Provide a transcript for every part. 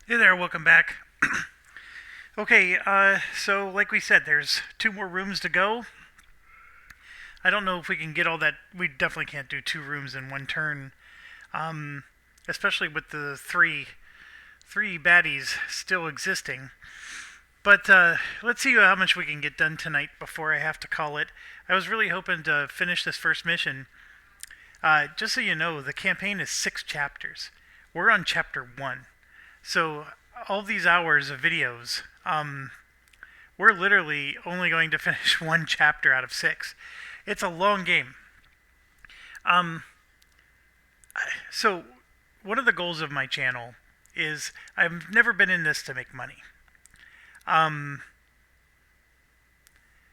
Hey there, welcome back. Okay, so like we said, there's two more rooms to go. I don't know if we can get all that. We definitely can't do two rooms in one turn, um, especially with the three baddies still existing. But let's see how much we can get done tonight before I have to call it. I was really hoping to finish this first mission. Just so you know, the campaign is 6 chapters. We're on chapter 1. So all these hours of videos, we're literally only going to finish one chapter out of 6. It's a long game. Um, so one of the goals of my channel is I've never been in this to make money. Um,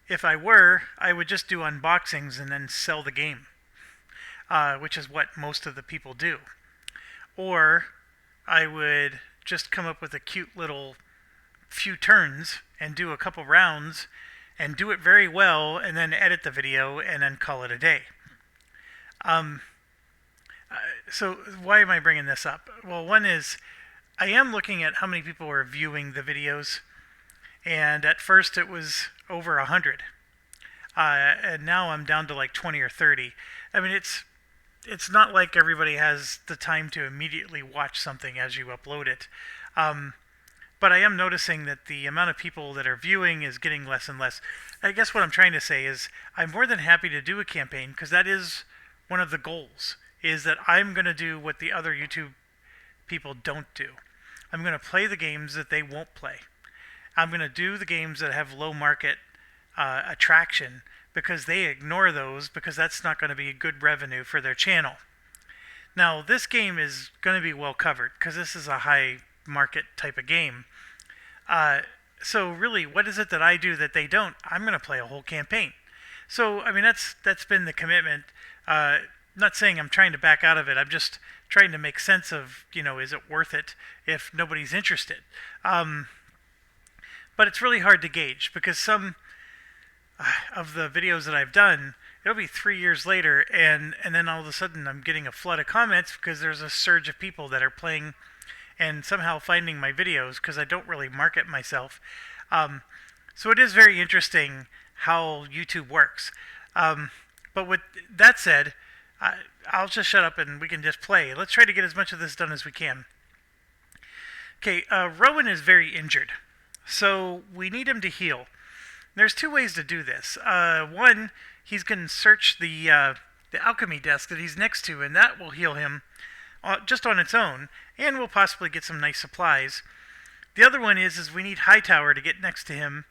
if I were, I would just do unboxings and then sell the game, which is what most of the people do. Or I would just come up with a cute little few turns and do a couple rounds and do it very well and then edit the video and then call it a day. Um, so why am I bringing this up? Well, one is I am looking at how many people are viewing the videos, and at first it was over 100, and now I'm down to like 20 or 30. I mean, it's not like everybody has the time to immediately watch something as you upload it. But I am noticing that the amount of people that are viewing is getting less and less. I guess what I'm trying to say is I'm more than happy to do a campaign because that is one of the goals, is that I'm going to do what the other YouTube people don't do. I'm going to play the games that they won't play. I'm going to do the games that have low market attraction because they ignore those because that's not going to be good revenue for their channel. Now, this game is going to be well covered because this is a high market type of game. So really, what is it that I do that they don't? I'm going to play a whole campaign. So, I mean, that's been the commitment. Not saying I'm trying to back out of it. I'm just trying to make sense of, is it worth it if nobody's interested? But it's really hard to gauge because some of the videos that I've done, it'll be 3 years later, and then all of a sudden I'm getting a flood of comments because there's a surge of people that are playing and somehow finding my videos because I don't really market myself. So it is very interesting how YouTube works. But with that said, I'll just shut up and we can just play. Let's try to get as much of this done as we can. Okay, Rowan is very injured, so we need him to heal. There's two ways to do this. One, he's going to search the alchemy desk that he's next to, and that will heal him just on its own, and we'll possibly get some nice supplies. The other one is we need Hightower to get next to him.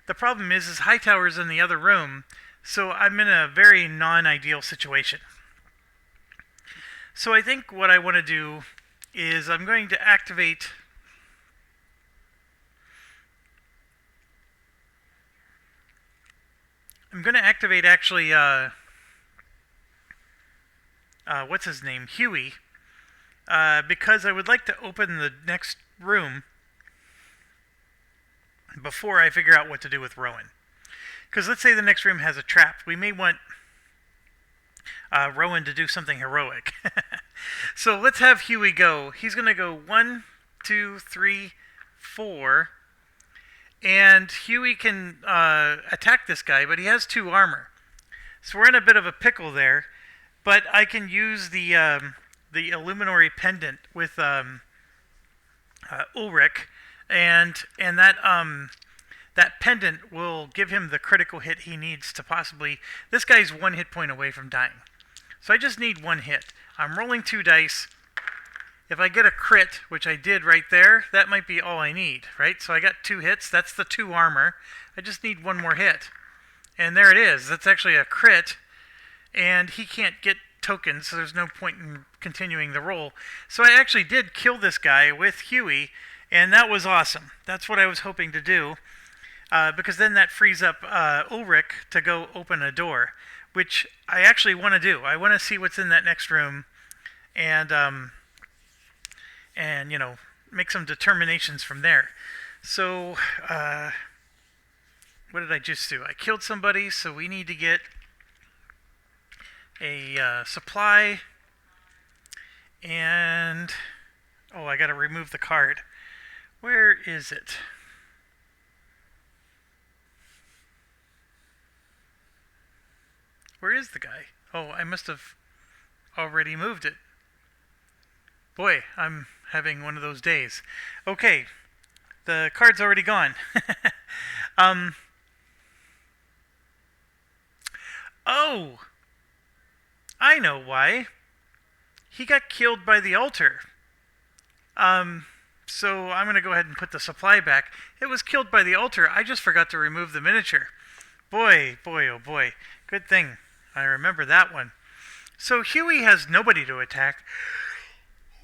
The problem is Hightower's in the other room, so I'm in a very non-ideal situation. So I think what I want to do is I'm going to activate actually what's his name, Huey, because I would like to open the next room before I figure out what to do with Rowan. Because let's say the next room has a trap. We may want Rowan to do something heroic. So let's have Huey go. He's going to go 1, 2, 3, 4. And Huey can attack this guy, but he has 2 armor. So we're in a bit of a pickle there. But I can use the Illuminary pendant with Ulrich, and that pendant will give him the critical hit he needs to possibly. This guy's 1 hit point away from dying, so I just need 1 hit. I'm rolling 2 dice. If I get a crit, which I did right there, that might be all I need, right? So I got 2 hits. That's the 2 armor. I just need 1 more hit, and there it is. That's actually a crit. And he can't get tokens, so there's no point in continuing the roll. So I actually did kill this guy with Huey, and that was awesome. That's what I was hoping to do, because then that frees up Ulrich to go open a door, which I actually want to do. I want to see what's in that next room, and make some determinations from there. So what did I just do? I killed somebody, so we need to get a supply, and I gotta remove the card. Where is it? Where is the guy? Oh, I must have already moved it. Boy, I'm having one of those days. Okay, the card's already gone. um. Oh, I know why. He got killed by the altar. So I'm going to go ahead and put the supply back. It was killed by the altar. I just forgot to remove the miniature. Boy, boy, oh boy. Good thing I remember that one. So Huey has nobody to attack.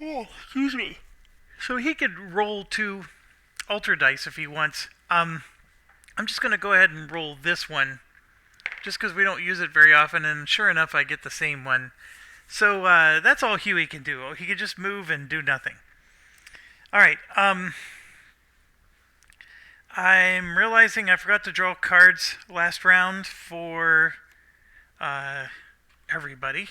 Oh, excuse me. So he could roll 2 altar dice if he wants. I'm just going to go ahead and roll this one, just because we don't use it very often, and sure enough, I get the same one. So that's all Huey can do. He can just move and do nothing. All right. I'm realizing I forgot to draw cards last round for everybody.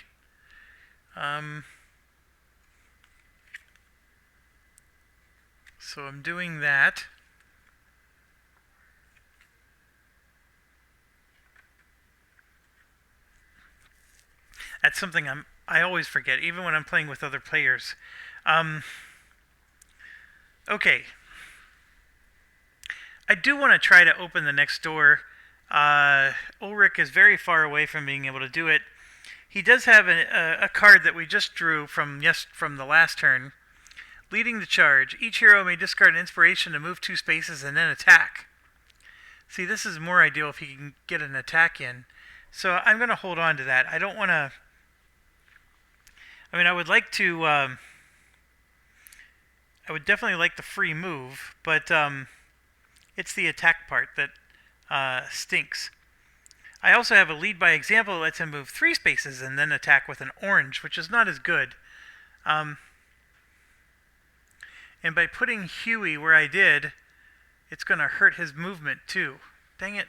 So I'm doing that. That's something I always forget, even when I'm playing with other players. Okay. I do want to try to open the next door. Ulrich is very far away from being able to do it. He does have a card that we just drew from the last turn. Leading the charge. Each hero may discard an inspiration to move 2 spaces and then attack. See, this is more ideal if he can get an attack in. So I'm going to hold on to that. I don't want to... I mean, I would like to... I would definitely like the free move, but it's the attack part that stinks. I also have a lead by example that lets him move 3 spaces and then attack with an orange, which is not as good. And by putting Huey where I did, it's going to hurt his movement too. Dang it.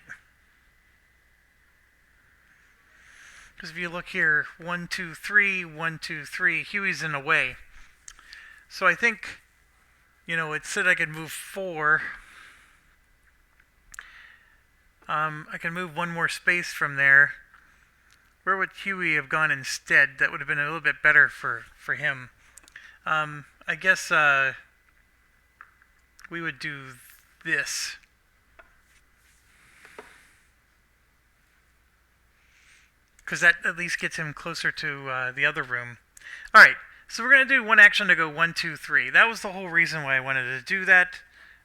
Because if you look here, 1, 2, 3, 1, 2, 3, Huey's in the way. So I think, it said I could move 4. I can move 1 more space from there. Where would Huey have gone instead? That would have been a little bit better for him. I guess we would do this. Because that at least gets him closer to the other room. Alright, so we're going to do 1 action to go 1, 2, 3. That was the whole reason why I wanted to do that.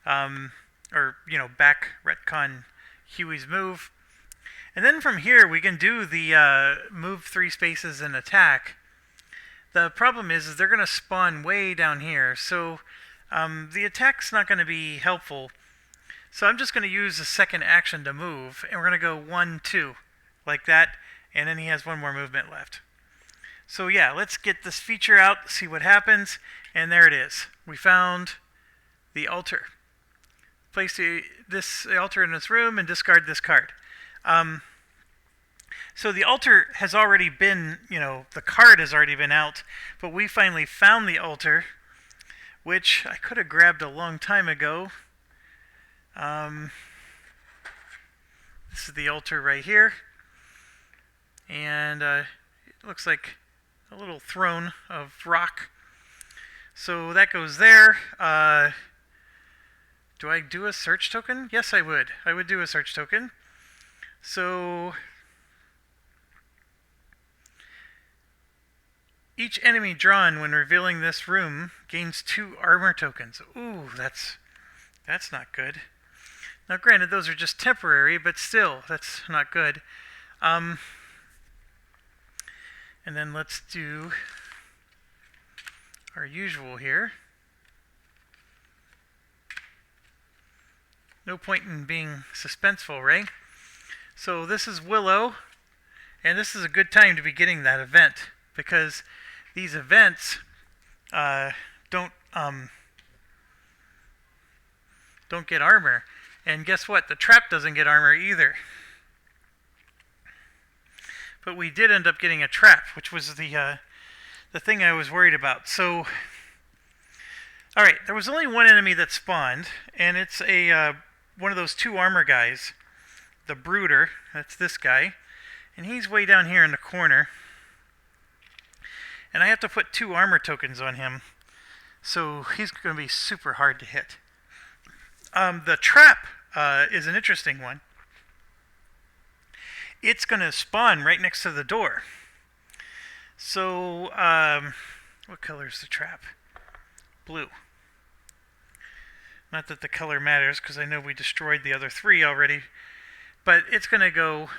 Back retcon Huey's move. And then from here we can do the move 3 spaces and attack. The problem is they're going to spawn way down here. So the attack's not going to be helpful. So I'm just going to use a second action to move. And we're going to go 1, 2. Like that. And then he has 1 more movement left. So yeah, let's get this feature out, see what happens. And there it is. We found the altar. Place this altar in its room and discard this card. So the altar has already been, the card has already been out. But we finally found the altar, which I could have grabbed a long time ago. This is the altar right here. And it looks like a little throne of rock. So that goes there. Do I do a search token? Yes, I would. I would do a search token. So each enemy drawn when revealing this room gains 2 armor tokens. Ooh, that's not good. Now granted, those are just temporary, but still, that's not good. And then let's do our usual here. No point in being suspenseful, right? So this is Willow, and this is a good time to be getting that event, because these events don't get armor. And guess what? The trap doesn't get armor either. But we did end up getting a trap, which was the thing I was worried about. So Alright, there was only one enemy that spawned, and it's a one of those 2 armor guys. The Brooder, that's this guy. And he's way down here in the corner. And I have to put 2 armor tokens on him. So he's going to be super hard to hit. The trap is an interesting one. It's going to spawn right next to the door. So, what color is the trap? Blue. Not that the color matters, because I know we destroyed the other 3 already. But it's going to go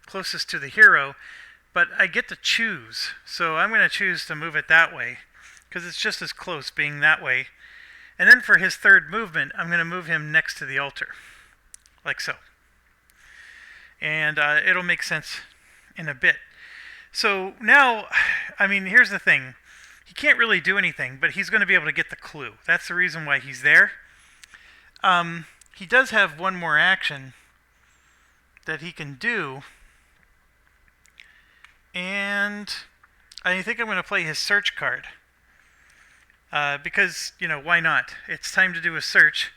closest to the hero. But I get to choose. So I'm going to choose to move it that way, because it's just as close being that way. And then for his 3rd movement, I'm going to move him next to the altar. Like so. And it'll make sense in a bit. So now, I mean, here's the thing. He can't really do anything, but he's going to be able to get the clue. That's the reason why he's there. He does have one more action that he can do. And I think I'm going to play his search card. Because, you know, why not? It's time to do a search.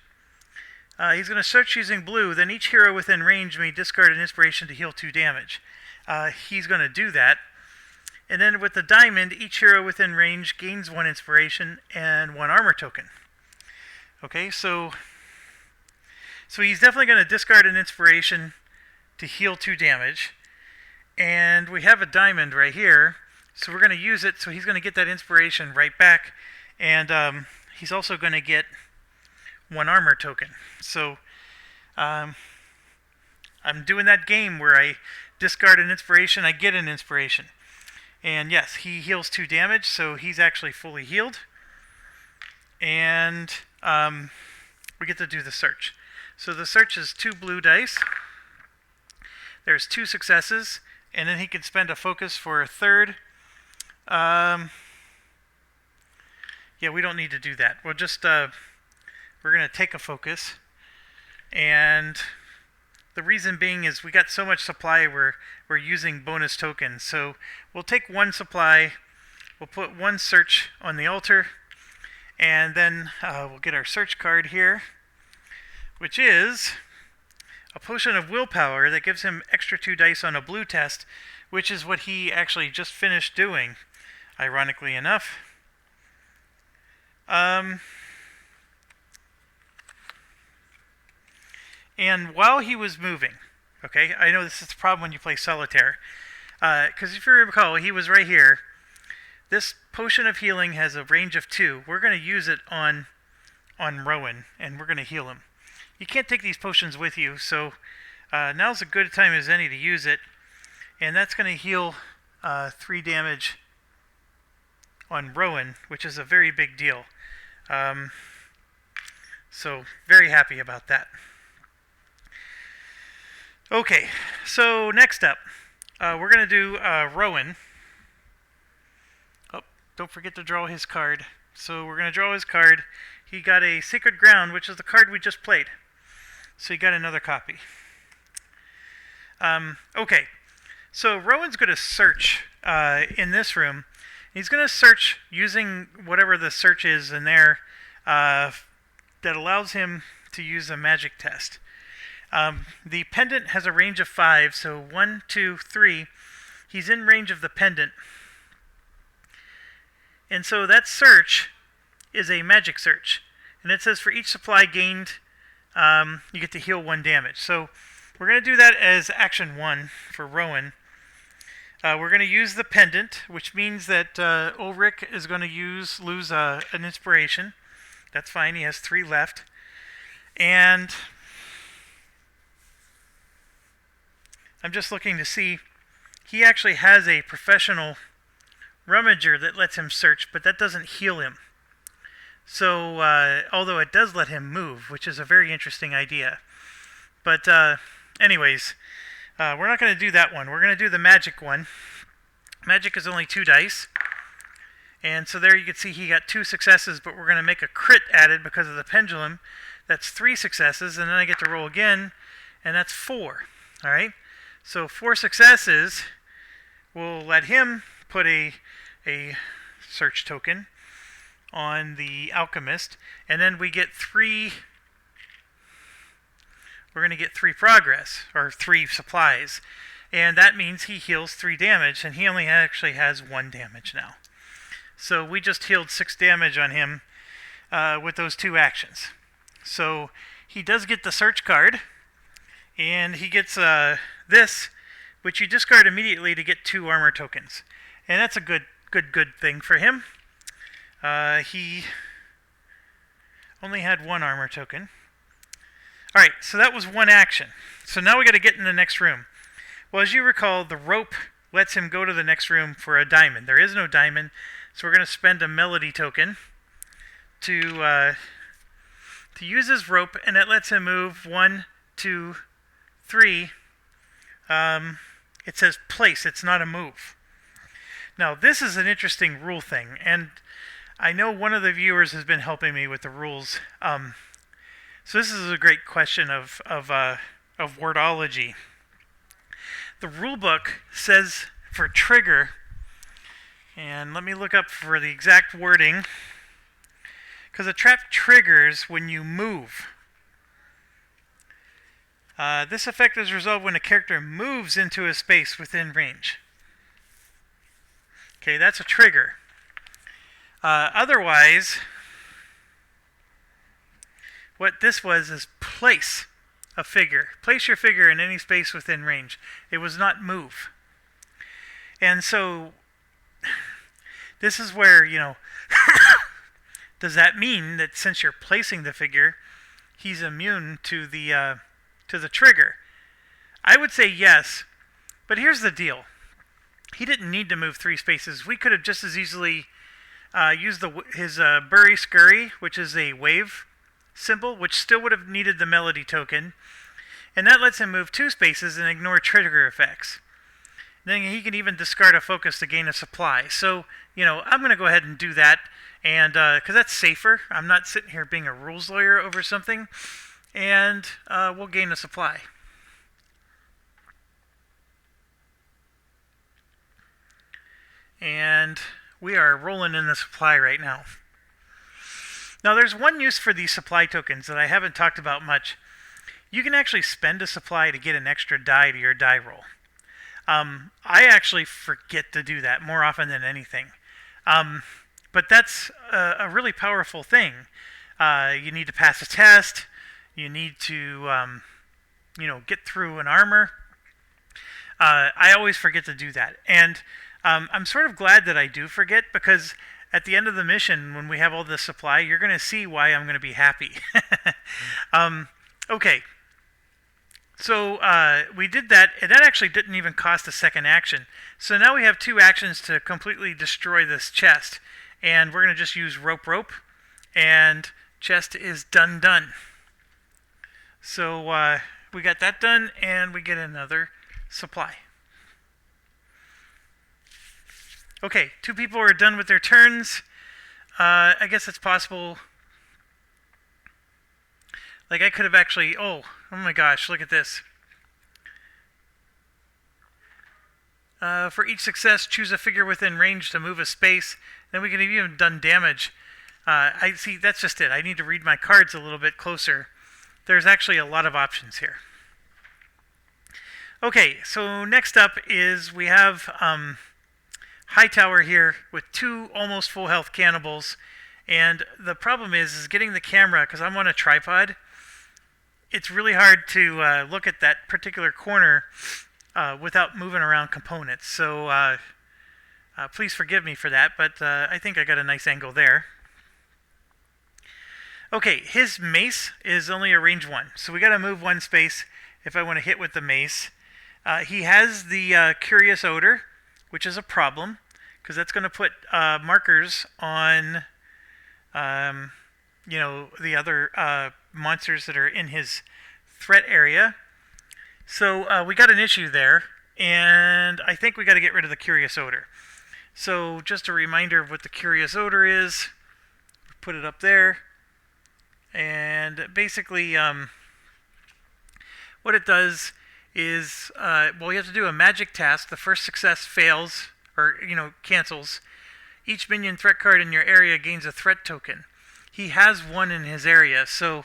He's going to search using blue. Then each hero within range may discard an inspiration to heal 2 damage. He's going to do that. And then with the diamond, each hero within range gains 1 inspiration and 1 armor token. Okay, so he's definitely going to discard an inspiration to heal 2 damage. And we have a diamond right here, so we're going to use it, so he's going to get that inspiration right back. And he's also going to get 1 armor token. So I'm doing that game where I discard an inspiration, I get an inspiration. And yes, he heals 2 damage, so he's actually fully healed. And we get to do the search. So the search is 2 blue dice. There's 2 successes, and then he can spend a focus for a 3rd. Yeah, we don't need to do that. We'll just, we're going to take a focus. And the reason being is we got so much supply, we're using bonus tokens. So we'll take 1 supply, we'll put 1 search on the altar, and then we'll get our search card here, which is a potion of willpower that gives him extra 2 dice on a blue test, which is what he actually just finished doing, ironically enough. And while he was moving, okay, I know this is the problem when you play solitaire, because if you recall, he was right here. This potion of healing has a range of 2. We're going to use it on Rowan, and we're going to heal him. You can't take these potions with you, so now's a good time as any to use it. And that's going to heal 3 damage on Rowan, which is a very big deal. So, very happy about that. Okay, so next up, we're going to do Rowan. Oh, don't forget to draw his card. So we're going to draw his card. He got a Sacred Ground, which is the card we just played. So he got another copy. Okay, so Rowan's going to search in this room. He's going to search using whatever the search is in there that allows him to use a magic test. The pendant has a range of 5, so 1, 2, 3. He's in range of the pendant. And so that search is a magic search. And it says for each supply gained, you get to heal 1 damage. So we're going to do that as action 1 for Rowan. We're going to use the pendant, which means that Ulrich is going to lose an inspiration. That's fine, he has 3 left. And I'm just looking to see, he actually has a professional rummager that lets him search, but that doesn't heal him. So, although it does let him move, which is a very interesting idea. But anyways, we're not going to do that one. We're going to do the magic one. Magic is only 2 dice. And so there you can see he got 2 successes, but we're going to make a crit added because of the pendulum. That's 3 successes, and then I get to roll again, and that's 4. Alright? So 4 successes will let him put a search token on the alchemist, and then we get 3. We're going to get 3 progress, or 3 supplies, and that means he heals 3 damage, and he only actually has 1 damage now. So we just healed 6 damage on him with those 2 actions. So he does get the search card, and he gets this, which you discard immediately to get 2 armor tokens, and that's a good thing for him. He only had 1 armor token. Alright, so that was 1 action. So now we got to get in the next room. Well, as you recall, the rope lets him go to the next room for a diamond. There is no diamond, so we're going to spend a melody token to use his rope, and it lets him move 1, 2, 3. It says place, it's not a move. Now, this is an interesting rule thing, and I know one of the viewers has been helping me with the rules. So this is a great question of wordology. The rule book says for trigger, and let me look up for the exact wording, because a trap triggers when you move. This effect is resolved when a character moves into a space within range. Okay, that's a trigger. Otherwise, what this was is place a figure. Place your figure in any space within range. It was not move. And so, this is where, does that mean that since you're placing the figure, he's immune to the trigger? I would say yes, but here's the deal. He didn't need to move 3 spaces. We could have just as easily used his Bury Scurry, which is a wave symbol, which still would have needed the melody token, and that lets him move 2 spaces and ignore trigger effects. Then he can even discard a focus to gain a supply. So, I'm going to go ahead and do that, and because that's safer. I'm not sitting here being a rules lawyer over something, and we'll gain a supply. And we are rolling in the supply right now. Now, there's one use for these supply tokens that I haven't talked about much. You can actually spend a supply to get an extra die to your die roll. I actually forget to do that more often than anything. But that's a really powerful thing. You need to pass a test. You need to, get through an armor. I always forget to do that. And I'm sort of glad that I do forget, because at the end of the mission, when we have all this supply, you're going to see why I'm going to be happy. Okay. So we did that, and that actually didn't even cost a second action. So now we have 2 actions to completely destroy this chest. And we're going to just use rope, and chest is done. So we got that done, and we get another supply. Okay, 2 people are done with their turns. I guess it's possible. Like, I could have actually... Oh my gosh, look at this. For each success, choose a figure within range to move a space. Then we can have even done damage. I see, that's just it. I need to read my cards a little bit closer. There's actually a lot of options here. Okay, so next up is we have... Hightower here with 2 almost full health cannibals, and the problem is getting the camera, because I'm on a tripod. It's really hard to look at that particular corner without moving around components. So please forgive me for that, but I think I got a nice angle there. Okay, his mace is only a range 1, so we got to move 1 space if I want to hit with the mace. He has the Curious Odor, which is a problem, because that's going to put markers on, the other monsters that are in his threat area. So we got an issue there, and I think we got to get rid of the Curious Odor. So just a reminder of what the Curious Odor is. Put it up there, and basically what it does is, you have to do a magic task. The first success fails, or, cancels. Each minion threat card in your area gains a threat token. He has one in his area, so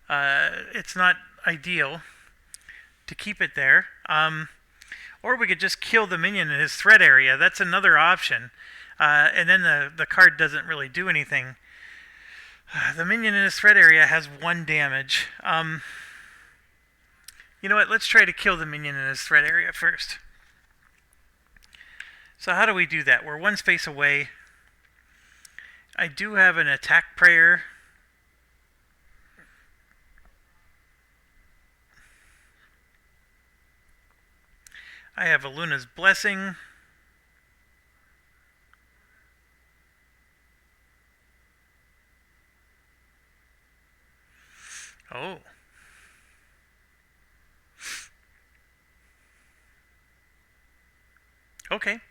it's not ideal to keep it there. Or we could just kill the minion in his threat area. That's another option. And then the card doesn't really do anything. The minion in his threat area has 1 damage. You know what? Let's try to kill the minion in his threat area first. So how do we do that? We're 1 space away. I do have an attack prayer. I have a Luna's Blessing. Oh. Okay.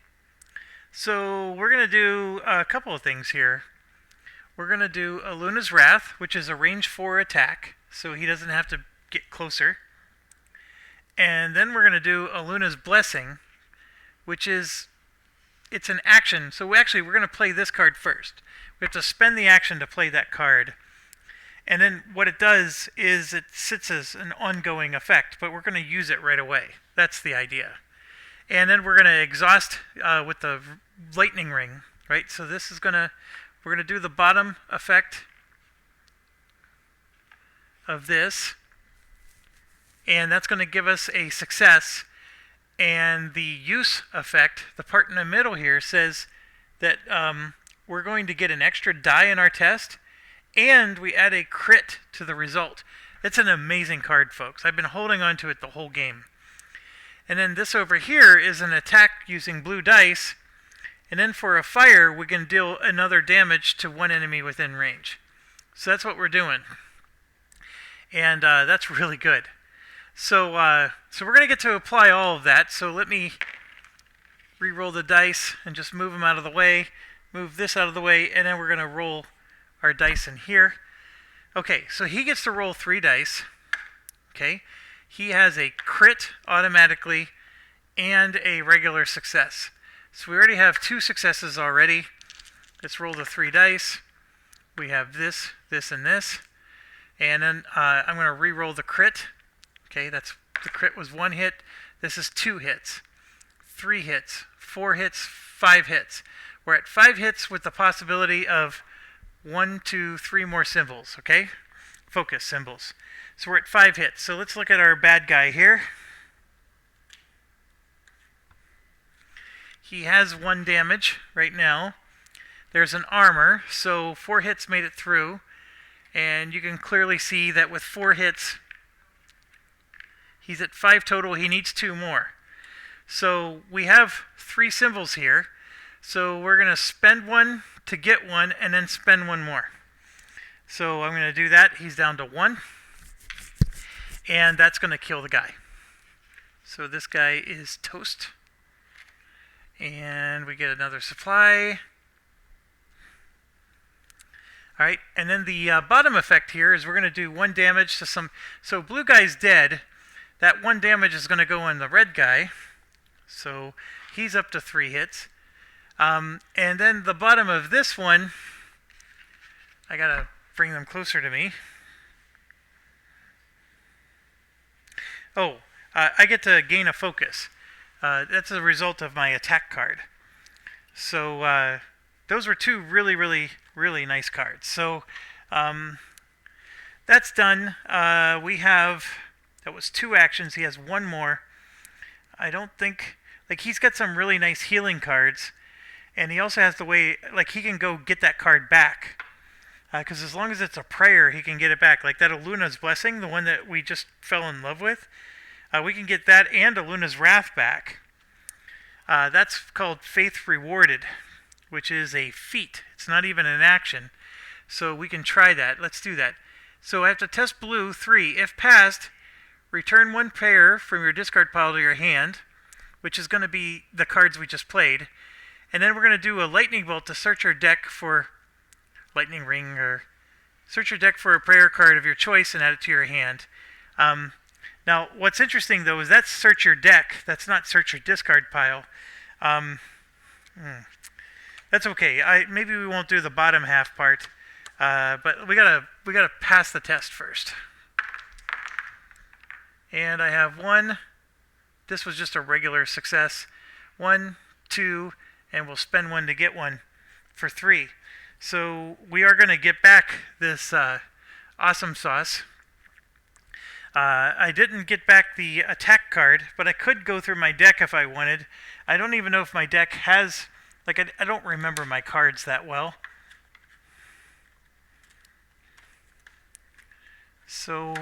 So we're going to do a couple of things here. We're going to do a Luna's Wrath, which is a range 4 attack, so he doesn't have to get closer. And then we're going to do a Luna's Blessing, which is, it's an action. So we're going to play this card first. We have to spend the action to play that card. And then what it does is it sits as an ongoing effect, but we're going to use it right away. That's the idea. And then we're going to exhaust with the lightning ring, right? So this is we're going to do the bottom effect of this. And that's going to give us a success. And the use effect, the part in the middle here, says that we're going to get an extra die in our test, and we add a crit to the result. It's an amazing card, folks. I've been holding on to it the whole game. And then this over here is an attack using blue dice. And then for a fire, we can deal another damage to 1 enemy within range. So that's what we're doing. And that's really good. So we're going to get to apply all of that. So let me re-roll the dice and just move them out of the way. Move this out of the way, and then we're going to roll our dice in here. Okay, so he gets to roll 3 dice. Okay, he has a crit automatically and a regular success. So we already have 2 successes already. Let's roll the 3 dice. We have this, this, and this. And then I'm going to re-roll the crit. Okay, the crit was 1 hit. This is 2 hits, 3 hits, 4 hits, 5 hits. We're at 5 hits with the possibility of 1, 2, 3 more symbols, okay? Focus symbols. So we're at 5 hits. So let's look at our bad guy here. He has 1 damage right now. There's an armor, so 4 hits made it through. And you can clearly see that with 4 hits, he's at 5 total. He needs 2 more. So we have 3 symbols here. So we're going to spend 1 to get 1 and then spend 1 more. So I'm going to do that. He's down to 1. And that's going to kill the guy. So this guy is toast. And we get another supply. Alright, and then the bottom effect here is we're going to do 1 damage to some... So blue guy's dead. That 1 damage is going to go on the red guy. So he's up to 3 hits. And then the bottom of this one, I got to bring them closer to me. Oh, I get to gain a focus. That's a result of my attack card. So those were 2 really, really, really nice cards. So that's done. We have, that was 2 actions. He has 1 more. I don't think, like he's got some really nice healing cards. And he also has the way, like he can go get that card back. Because as long as it's a prayer, he can get it back. Like that Luna's Blessing, the one that we just fell in love with. We can get that and a Luna's Wrath back. That's called Faith Rewarded, which is a feat. It's not even an action. So we can try that. Let's do that. So I have to test blue 3. If passed, return 1 pair from your discard pile to your hand, which is going to be the cards we just played. And then we're going to do a lightning bolt to search your deck for lightning ring, or search your deck for a prayer card of your choice and add it to your hand. Now, what's interesting though is that's search your deck. That's not search your discard pile. That's okay. Maybe we won't do the bottom half part, but we gotta pass the test first. And I have one. This was just a regular success. 1, 2, and we'll spend 1 to get 1 for 3. So we are going to get back this awesome sauce. I didn't get back the attack card, but I could go through my deck if I wanted. I don't even know if my deck has... Like, I don't remember my cards that well. So...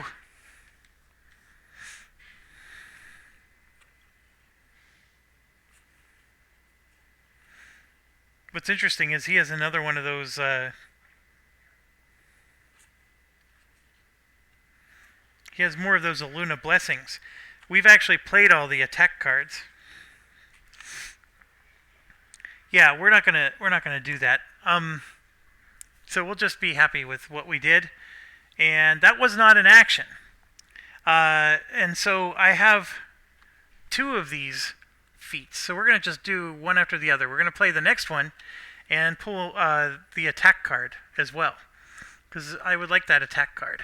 What's interesting is he has another one of those... He has more of those Aluna blessings. We've actually played all the attack cards. Yeah, we're not gonna do that. So we'll just be happy with what we did, and that was not an action. And so I have 2 of these feats. So we're gonna just do one after the other. We're gonna play the next one, and pull the attack card as well, because I would like that attack card.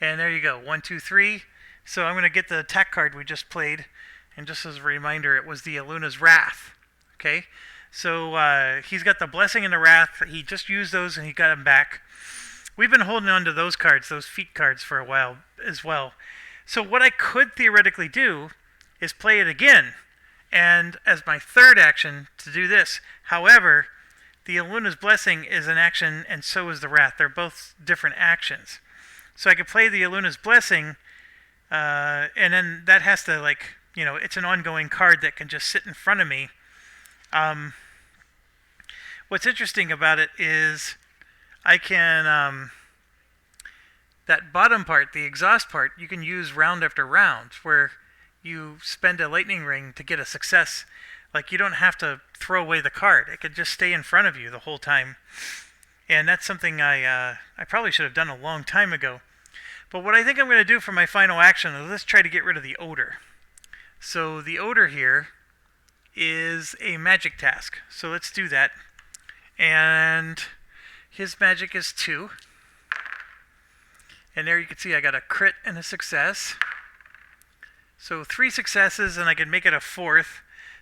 And there you go, 1, 2, 3. So I'm going to get the attack card we just played, and just as a reminder, it was the Aluna's Wrath. Okay, so he's got the Blessing and the Wrath. He just used those, and he got them back. We've been holding on to those cards, those feat cards, for a while as well. So what I could theoretically do is play it again, and as my third action to do this. However, the Aluna's Blessing is an action, and so is the Wrath. They're both different actions. So I could play the Aluna's Blessing, and then that has to, like, you know, it's an ongoing card that can just sit in front of me. What's interesting about it is I can, that bottom part, the exhaust part, you can use round after round, where you spend a lightning ring to get a success. Like, you don't have to throw away the card. It could just stay in front of you the whole time. And that's something I probably should have done a long time ago. But what I think I'm going to do for my final action is let's try to get rid of the odor. So the odor here is a magic task. So let's do that. And his magic is 2. And there you can see I got a crit and a success. So 3 successes, and I can make it a 4th.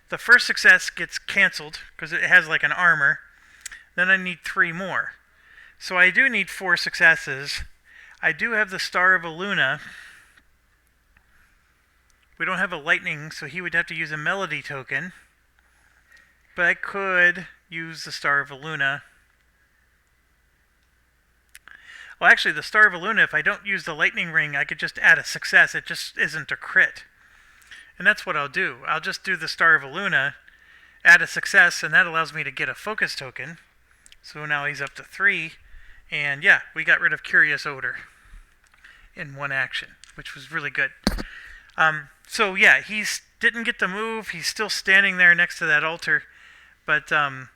The first success gets canceled because it has like an armor. Then I need 3 more. So I do need 4 successes. I do have the Star of Aluna. We don't have a lightning, so he would have to use a melody token. But I could use the Star of Aluna. Well, actually, the Star of Aluna, if I don't use the lightning ring, I could just add a success. It just isn't a crit. And that's what I'll do. I'll just do the Star of Aluna, add a success, and that allows me to get a focus token. So now he's up to 3. And yeah, we got rid of Curious Odor in one action, which was really good. So yeah, he didn't get to move. He's still standing there next to that altar. But, and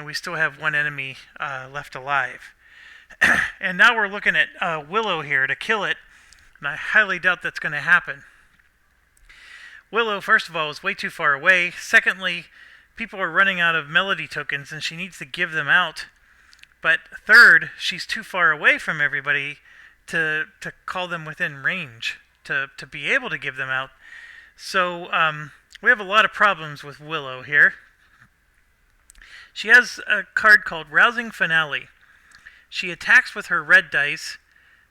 we still have 1 enemy left alive. And now we're looking at Willow here to kill it. And I highly doubt that's going to happen. Willow, first of all, is way too far away. Secondly, people are running out of melody tokens, and she needs to give them out. But third, she's too far away from everybody to call them within range to be able to give them out. So we have a lot of problems with Willow here. She has a card called Rousing Finale. She attacks with her red dice.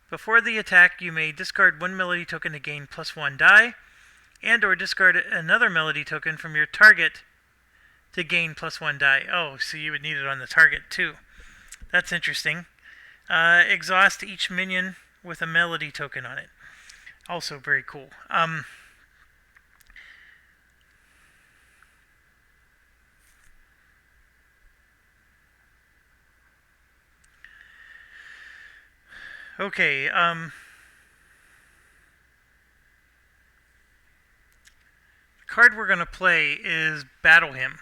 Before the attack, you may discard 1 melody token to gain +1 die, and or discard another melody token from your target to gain +1 die. Oh, so you would need it on the target too. That's interesting. Exhaust each minion with a melody token on it. Also very cool. Okay, the card we're going to play is Battle Hymn.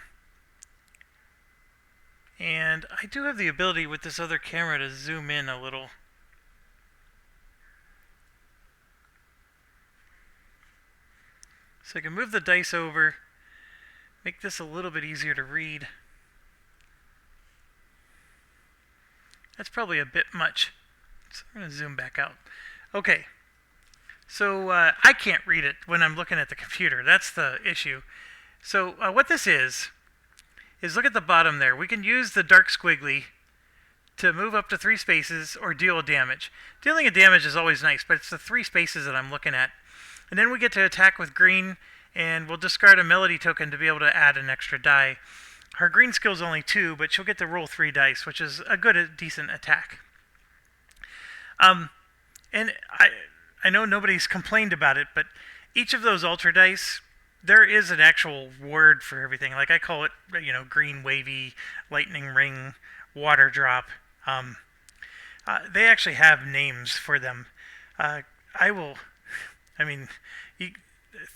And I do have the ability with this other camera to zoom in a little. So I can move the dice over, make this a little bit easier to read. That's probably a bit much. So I'm going to zoom back out. Okay. So I can't read it when I'm looking at the computer. That's the issue. So what this is look at the bottom there. We can use the dark squiggly to move up to 3 spaces or deal damage. Dealing a damage is always nice, but it's the 3 spaces that I'm looking at. And then we get to attack with green, and we'll discard a melody token to be able to add an extra die. Her green skill is only 2, but she'll get to roll 3 dice, which is a decent attack. And I know nobody's complained about it, but each of those ultra dice, there is an actual word for everything. Like I call it, green wavy, lightning ring, water drop. They actually have names for them.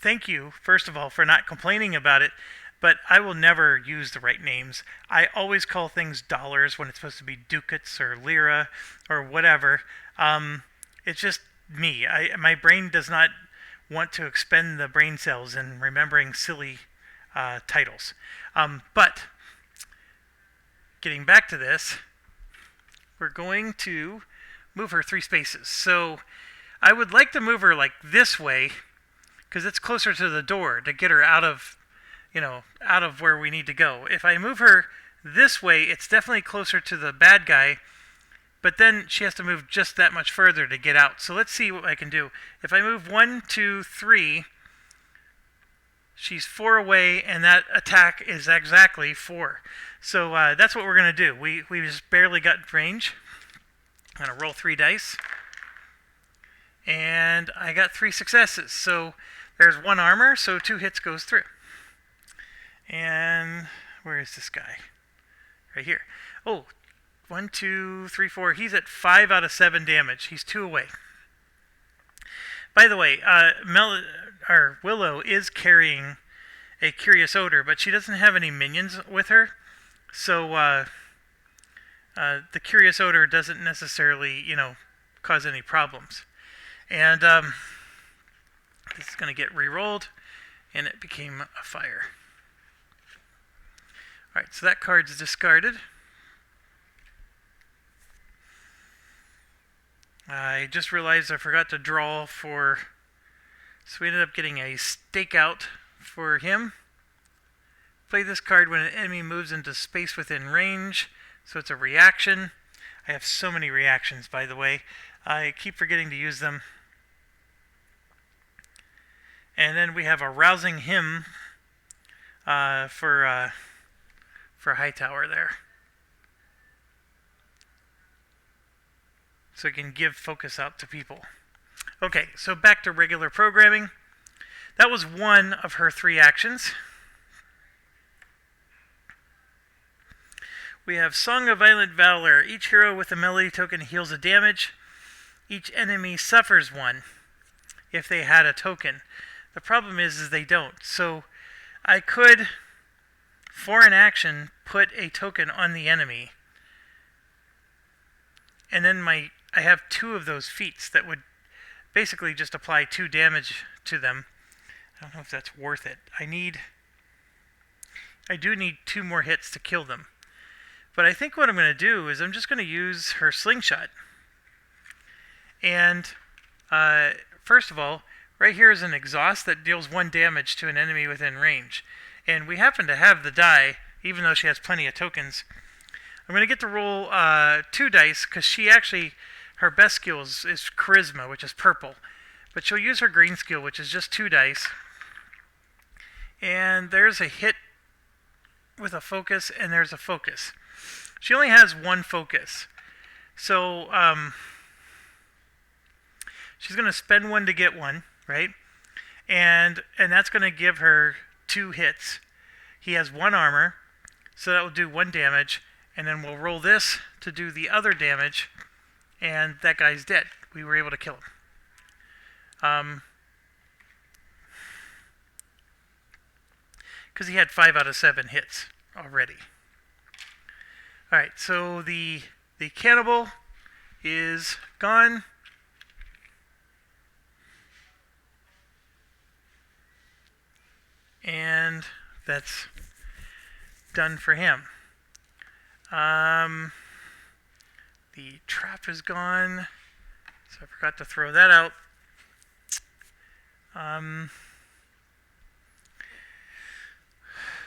Thank you, first of all, for not complaining about it, but I will never use the right names. I always call things dollars when it's supposed to be ducats or lira or whatever. It's just me. My brain does not want to expend the brain cells in remembering silly titles. But getting back to this, we're going to move her 3 spaces. So I would like to move her like this way because it's closer to the door to get her out of where we need to go. If I move her this way, it's definitely closer to the bad guy, but then she has to move just that much further to get out. So let's see what I can do. If I move 1, 2, 3, she's 4 away, and that attack is exactly 4. So that's what we're going to do. We just barely got range. I'm going to roll 3 dice. And I got 3 successes. So there's 1 armor, so 2 hits goes through. And where is this guy? Right here. Oh, 1, 2, 3, 4. He's at 5 out of 7 damage. He's 2 away. By the way, Willow is carrying a Curious Odor, but she doesn't have any minions with her. So the Curious Odor doesn't necessarily, cause any problems. And this is going to get re-rolled, and it became a fire. Alright, so that card's discarded. I just realized I forgot to draw for... So we ended up getting a stakeout for him. Play this card when an enemy moves into space within range. So it's a reaction. I have so many reactions, by the way. I keep forgetting to use them. And then we have a rousing hymn for Hightower there. So it can give focus out to people. Okay, so back to regular programming. That was one of her 3 actions. We have Song of Violent Valor. Each hero with a melody token heals a damage. Each enemy suffers 1 if they had a token. The problem is they don't. So I could, for an action, put a token on the enemy. And then I have 2 of those feats that would basically just apply 2 damage to them. I don't know if that's worth it. I do need 2 more hits to kill them. But I think what I'm going to do is I'm just going to use her slingshot. And first of all, right here is an exhaust that deals 1 damage to an enemy within range. And we happen to have the die, even though she has plenty of tokens. I'm going to get to roll 2 dice, because she actually, her best skill is Charisma, which is purple. But she'll use her green skill, which is just 2 dice. And there's a hit with a focus, and there's a focus. She only has 1 focus. So, she's going to spend 1 to get 1, right? And that's going to give her 2 hits. He has 1 armor, so that will do 1 damage. And then we'll roll this to do the other damage, and that guy's dead. We were able to kill him. Because he had 5 out of 7 hits already. Alright, so the cannibal is gone. And that's done for him. The the trap is gone, so I forgot to throw that out.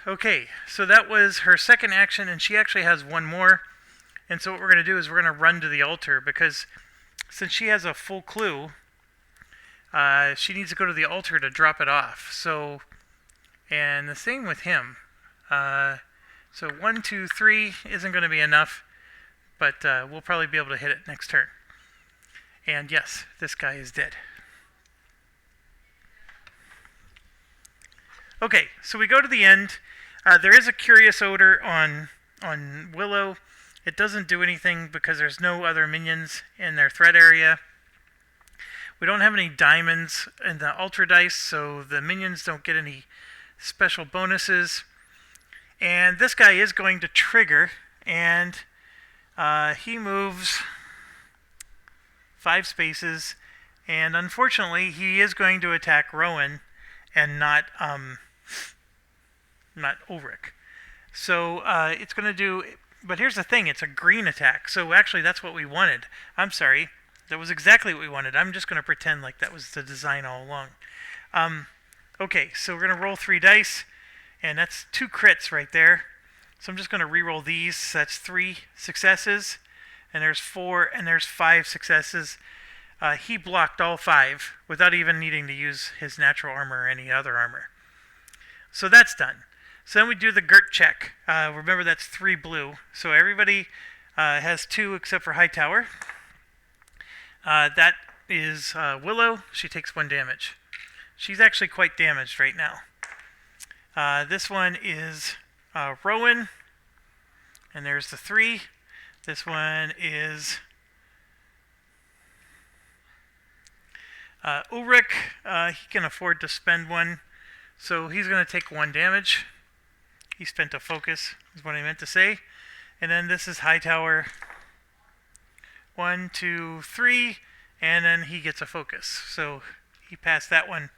Okay, so that was her second action, and she actually has one more. And so what we're going to do is we're going to run to the altar, because since she has a full clue, she needs to go to the altar to drop it off. So, and the same with him. So 1, 2, 3 isn't going to be enough, but we'll probably be able to hit it next turn. And yes, this guy is dead. Okay, so we go to the end. There is a curious odor on Willow. It doesn't do anything because there's no other minions in their threat area. We don't have any diamonds in the Ultra Dice, so the minions don't get any special bonuses. And this guy is going to trigger, and he moves 5 spaces, and unfortunately he is going to attack Rowan and not Ulrich. So it's going to do, but here's the thing, it's a green attack, so actually that's what we wanted. I'm sorry, that was exactly what we wanted. I'm just going to pretend like that was the design all along. Okay, so we're going to roll 3 dice, and that's 2 crits right there. So I'm just going to re-roll these. That's 3 successes, and there's 4, and there's 5 successes. He blocked all 5 without even needing to use his natural armor or any other armor. So that's done. So then we do the Gert check. Remember, that's 3 blue. So everybody has 2 except for Hightower. That is Willow. She takes 1 damage. She's actually quite damaged right now. This one is Rowan, and there's the 3. This one is Ulrich. He can afford to spend 1, so he's going to take 1 damage. He spent a focus, is what I meant to say. And then this is Hightower. 1, 2, 3, and then he gets a focus. So he passed that one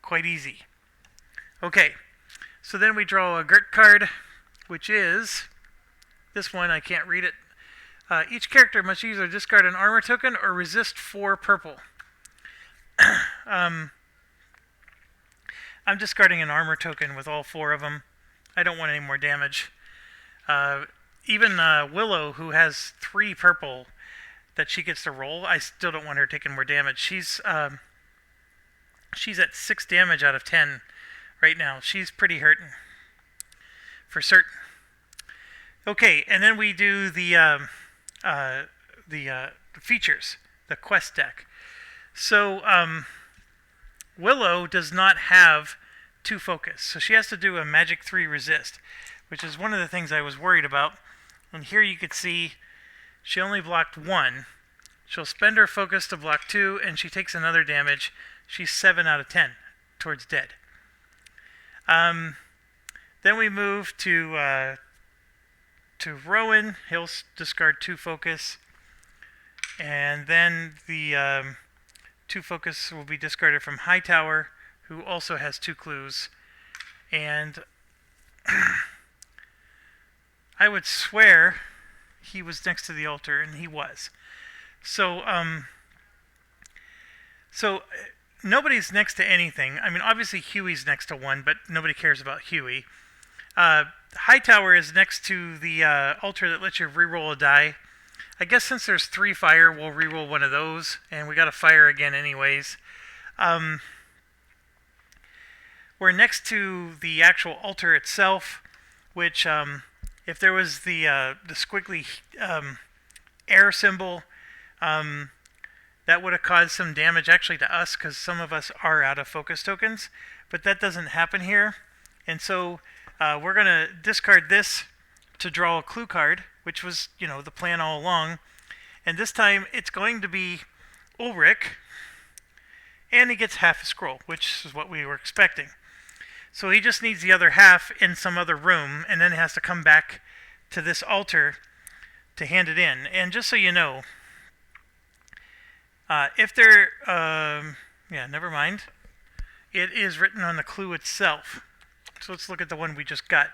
quite easy. Okay, so then we draw a Gert card, which is this one. I can't read it. Each character must either discard an armor token or resist 4 purple. I'm discarding an armor token with all 4 of them. I don't want any more damage. Even Willow, who has 3 purple that she gets to roll, I still don't want her taking more damage. She's at 6 damage out of 10 right now. She's pretty hurting, for certain. Okay, and then we do the features, the quest deck. So Willow does not have 2 focus, so she has to do a magic 3 resist, which is one of the things I was worried about. And here you can see she only blocked 1. She'll spend her focus to block 2, and she takes another damage. She's 7 out of 10, towards dead. Then we move to Rowan. He'll discard 2 focus, and then the 2 focus will be discarded from Hightower, who also has 2 clues. And I would swear he was next to the altar, and he was. So nobody's next to anything. I mean, obviously Huey's next to 1, but nobody cares about Huey. Hightower is next to the altar that lets you reroll a die. I guess since there's 3 fire, we'll reroll one of those, and we got to fire again anyways. We're next to the actual altar itself, which if there was the squiggly air symbol, that would have caused some damage actually to us, because some of us are out of focus tokens, but that doesn't happen here. And so we're going to discard this to draw a clue card, which was, the plan all along. And this time it's going to be Ulrich, and he gets half a scroll, which is what we were expecting. So he just needs the other half in some other room, and then he has to come back to this altar to hand it in. And just so you know, if there, never mind. It is written on the clue itself. So let's look at the one we just got.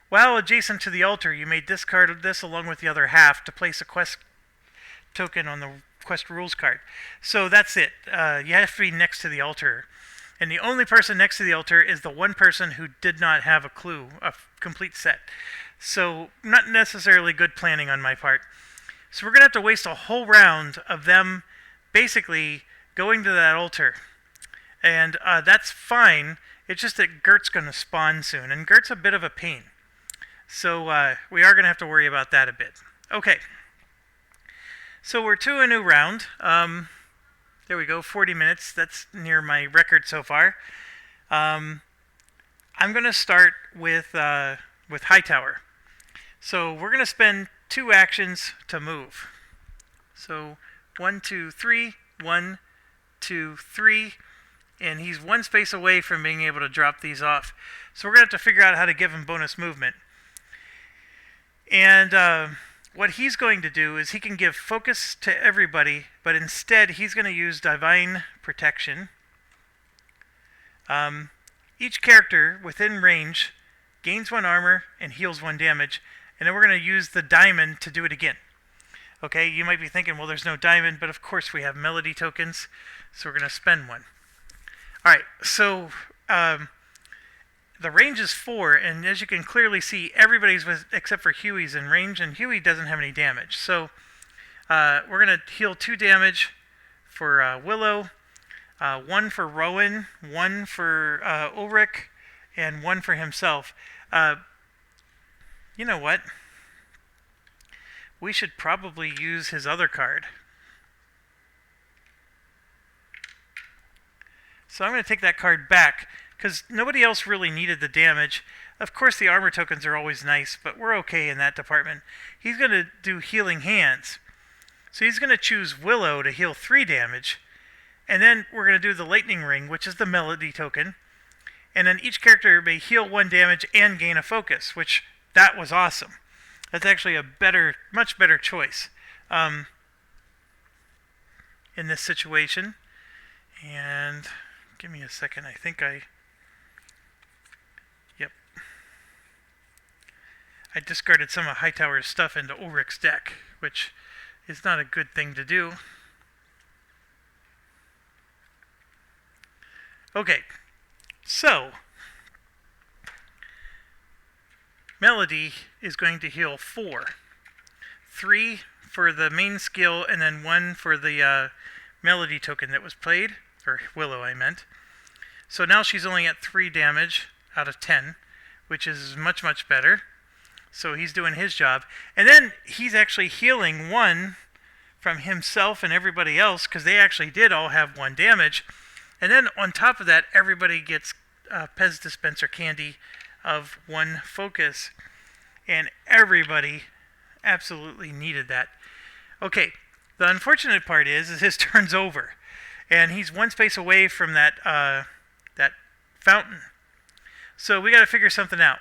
While adjacent to the altar, you may discard this along with the other half to place a quest token on the quest rules card. So that's it. You have to be next to the altar. And the only person next to the altar is the one person who did not have a clue, a complete set. So not necessarily good planning on my part. So we're going to have to waste a whole round of them basically going to that altar. And that's fine. It's just that Gert's going to spawn soon. And Gert's a bit of a pain. So we are going to have to worry about that a bit. Okay. So we're to a new round. There we go, 40 minutes. That's near my record so far. I'm going to start with Hightower. So we're going to spend 2 actions to move. So 1, 2, 3, 1, 2, 3, and he's 1 space away from being able to drop these off. So we're going to have to figure out how to give him bonus movement. And what he's going to do is he can give focus to everybody, but instead he's going to use Divine Protection. Each character within range gains 1 armor and heals 1 damage, and then we're going to use the diamond to do it again. Okay, you might be thinking, well, there's no diamond, but of course we have melody tokens, so we're going to spend 1. Alright, so the range is 4, and as you can clearly see, everybody's except for Huey's in range, and Huey doesn't have any damage. So we're going to heal 2 damage for Willow, 1 for Rowan, 1 for Ulrich, and 1 for himself. You know what? We should probably use his other card. So I'm going to take that card back, because nobody else really needed the damage. Of course, the armor tokens are always nice, but we're okay in that department. He's going to do Healing Hands. So he's going to choose Willow to heal 3 damage. And then we're going to do the Lightning Ring, which is the melody token. And then each character may heal 1 damage and gain a focus, which that was awesome. That's actually a much better choice in this situation. And give me a second. I discarded some of Hightower's stuff into Ulrich's deck, which is not a good thing to do. Okay, so Melody is going to heal 4. 3 for the main skill, and then 1 for the Melody token that was played, or Willow I meant. So now she's only at 3 damage out of 10, which is much, much better. So he's doing his job. And then he's actually healing 1 from himself and everybody else, because they actually did all have 1 damage. And then on top of that, everybody gets Pez Dispenser candy of 1 focus. And everybody absolutely needed that. Okay, the unfortunate part is his turn's over. And he's 1 space away from that that fountain. So we got to figure something out.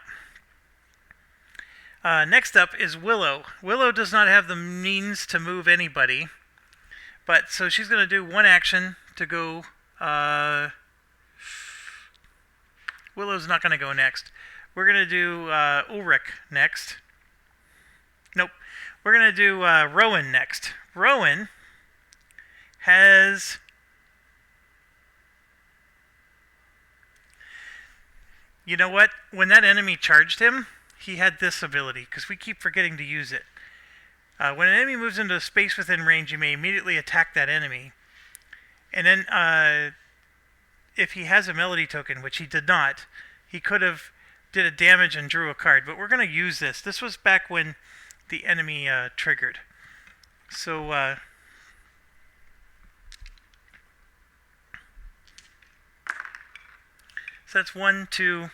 Next up is Willow. Willow does not have the means to move anybody, but so she's going to do 1 action to go. Willow's not going to go next. We're going to do Ulrich next. Nope. We're going to do Rowan next. Rowan has... You know what? When that enemy charged him, he had this ability, because we keep forgetting to use it. When an enemy moves into a space within range, you may immediately attack that enemy. And then, if he has a melody token, which he did not, he could have did a damage and drew a card. But we're going to use this. This was back when the enemy triggered. So, so that's 1, 2,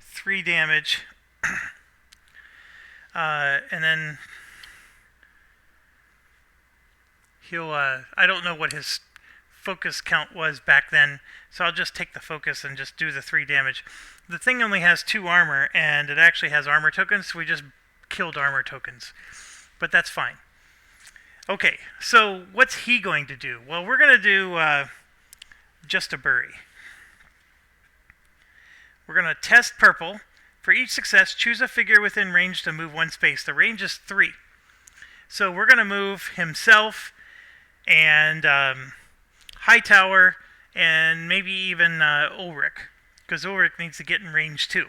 3 damage. And then he'll, I don't know what his focus count was back then, so I'll just take the focus and just do the 3 damage. The thing only has 2 armor, and it actually has armor tokens, so we just killed armor tokens. But that's fine. Okay, so what's he going to do? Well, we're going to do just a bury. We're going to test purple. For each success, choose a figure within range to move 1 space. The range is 3. So we're going to move himself and Hightower and maybe even Ulrich, because Ulrich needs to get in range too.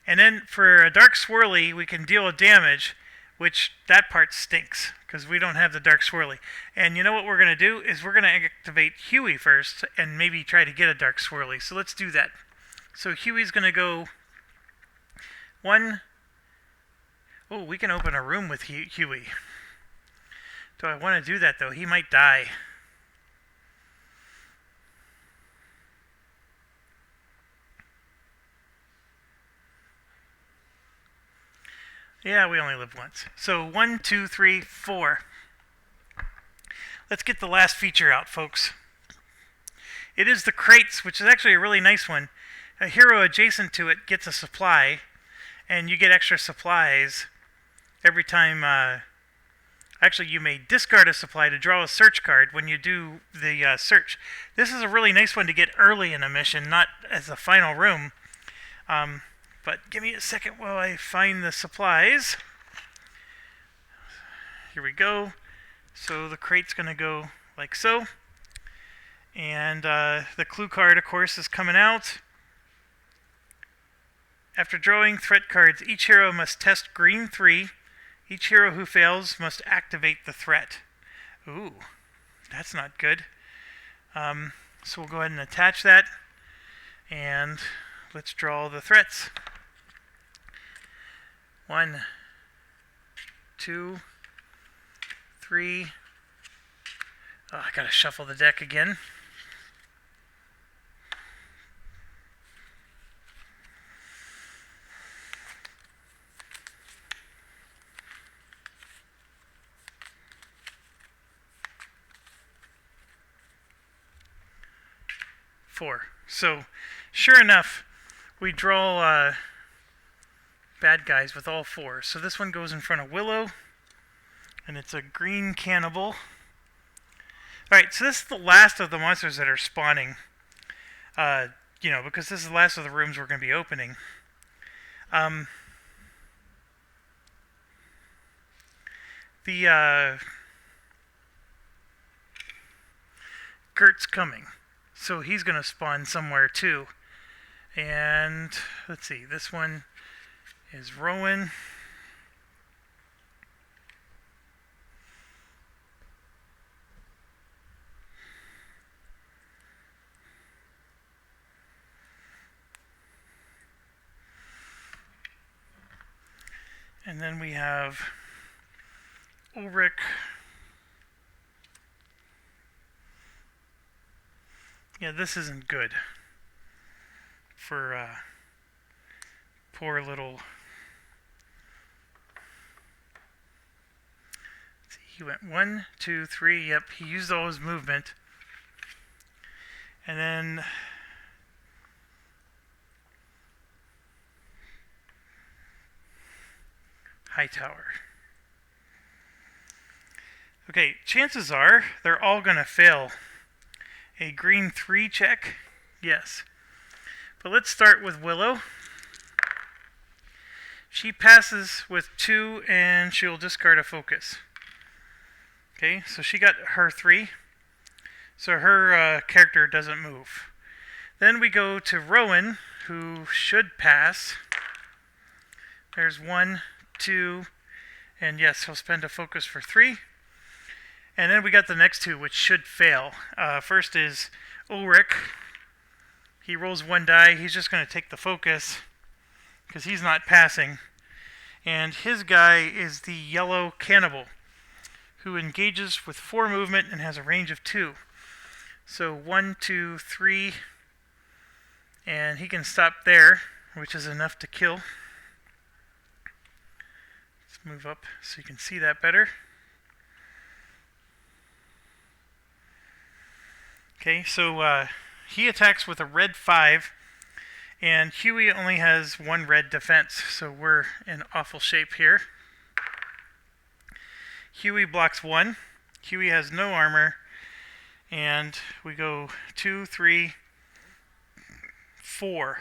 And then for a Dark Swirly, we can deal damage, which that part stinks because we don't have the Dark Swirly. And you know what we're going to do is we're going to activate Huey first and maybe try to get a Dark Swirly. So let's do that. So Huey's going to go 1. Oh, we can open a room with Huey. Do I want to do that though? He might die. Yeah, we only live once. So 1, 2, 3, 4. Let's get the last feature out, folks. It is the crates, which is actually a really nice one. A hero adjacent to it gets a supply, and you get extra supplies every time. Actually, you may discard a supply to draw a search card when you do the search. This is a really nice one to get early in a mission, not as a final room. But give me a second while I find the supplies. Here we go. So the crate's going to go like so. And the clue card, of course, is coming out. After drawing threat cards, each hero must test green 3. Each hero who fails must activate the threat. Ooh, that's not good. So we'll go ahead and attach that. And let's draw the threats. 1, 2, 3. Oh, I gotta shuffle the deck again. So, sure enough, we draw bad guys with all 4. So this one goes in front of Willow, and it's a green cannibal. Alright, so this is the last of the monsters that are spawning, because this is the last of the rooms we're going to be opening. Gert's coming. So he's going to spawn somewhere too. And let's see, this one is Rowan. And then we have Ulrich. Yeah, this isn't good for poor little. Let's see, he went 1, 2, 3. Yep, he used all his movement, and then Hightower. Okay, chances are they're all gonna fail. A green 3 check? Yes. But let's start with Willow. She passes with 2 and she'll discard a focus. Okay, so she got her 3. So her character doesn't move. Then we go to Rowan, who should pass. There's 1, 2, and yes, he'll spend a focus for 3. And then we got the next 2, which should fail. First is Ulrich. He rolls 1 die. He's just going to take the focus because he's not passing. And his guy is the yellow cannibal, who engages with 4 movement and has a range of 2. So 1, 2, 3, and he can stop there, which is enough to kill. Let's move up so you can see that better. Okay, so he attacks with a red 5, and Huey only has 1 red defense, so we're in awful shape here. Huey blocks 1. Huey has no armor, and we go 2, 3, 4.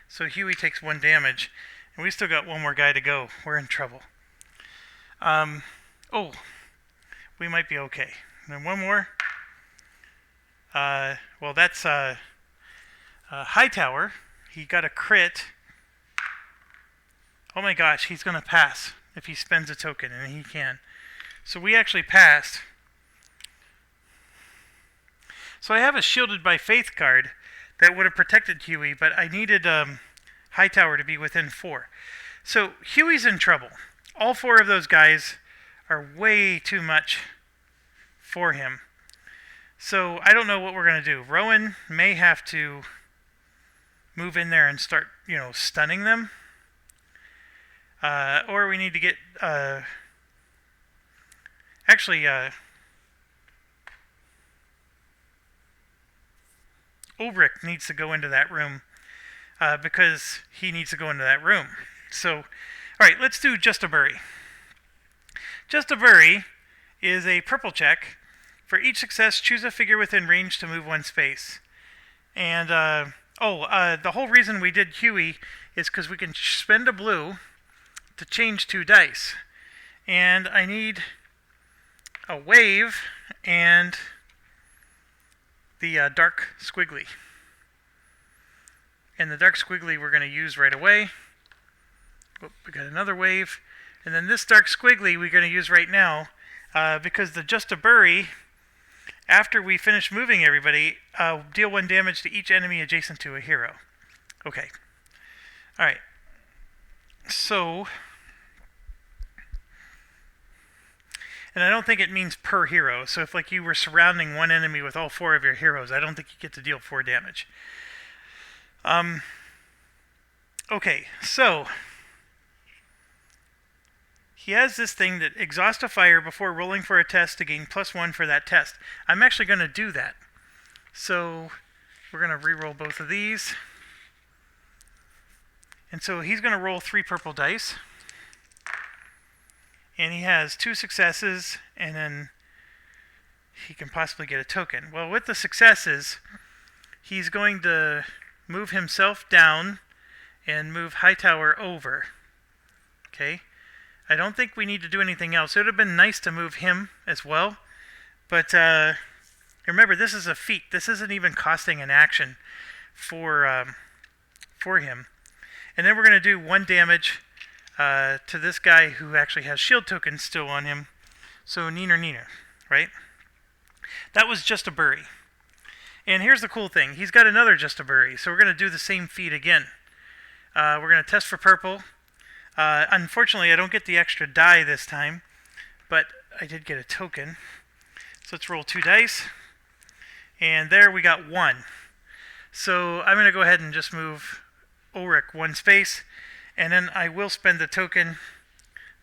So Huey takes 1 damage, and we still got 1 more guy to go. We're in trouble. Oh, we might be okay. And then one more. Well, that's Hightower. He got a crit. Oh my gosh, he's going to pass if he spends a token, and he can. So we actually passed. So I have a Shielded by Faith card that would have protected Huey, but I needed Hightower to be within 4. So Huey's in trouble. All 4 of those guys are way too much for him. So I don't know what we're going to do. Rowan may have to move in there and start, stunning them. Or we need to get... Ulrich needs to go into that room because he needs to go into that room. So, alright, let's do Just a Bury. Just a Bury is a purple check. For each success, choose a figure within range to move 1 space. And, the whole reason we did Huey is because we can spend a blue to change 2 dice. And I need a wave and the dark squiggly. And the dark squiggly we're going to use right away. Oh, we got another wave. And then this dark squiggly we're going to use right now because the Just a Bury, after we finish moving everybody, deal 1 damage to each enemy adjacent to a hero. Okay. Alright. So... And I don't think it means per hero. So if you were surrounding one enemy with all 4 of your heroes, I don't think you get to deal 4 damage. Okay, so he has this thing that exhaust a fire before rolling for a test to gain +1 for that test. I'm actually going to do that. So we're going to re-roll both of these. And so he's going to roll 3 purple dice. And he has 2 successes, and then he can possibly get a token. Well, with the successes, he's going to move himself down and move Hightower over. Okay? I don't think we need to do anything else. It would have been nice to move him as well. But remember, this is a feat. This isn't even costing an action for him. And then we're going to do 1 damage to this guy who actually has shield tokens still on him. So neener, right? That was Just a Bury. And here's the cool thing. He's got another Just a Bury. So we're going to do the same feat again. We're going to test for purple. Unfortunately, I don't get the extra die this time. But I did get a token. So let's roll 2 dice. And there we got 1. So I'm going to go ahead and just move Ulrich 1 space. And then I will spend the token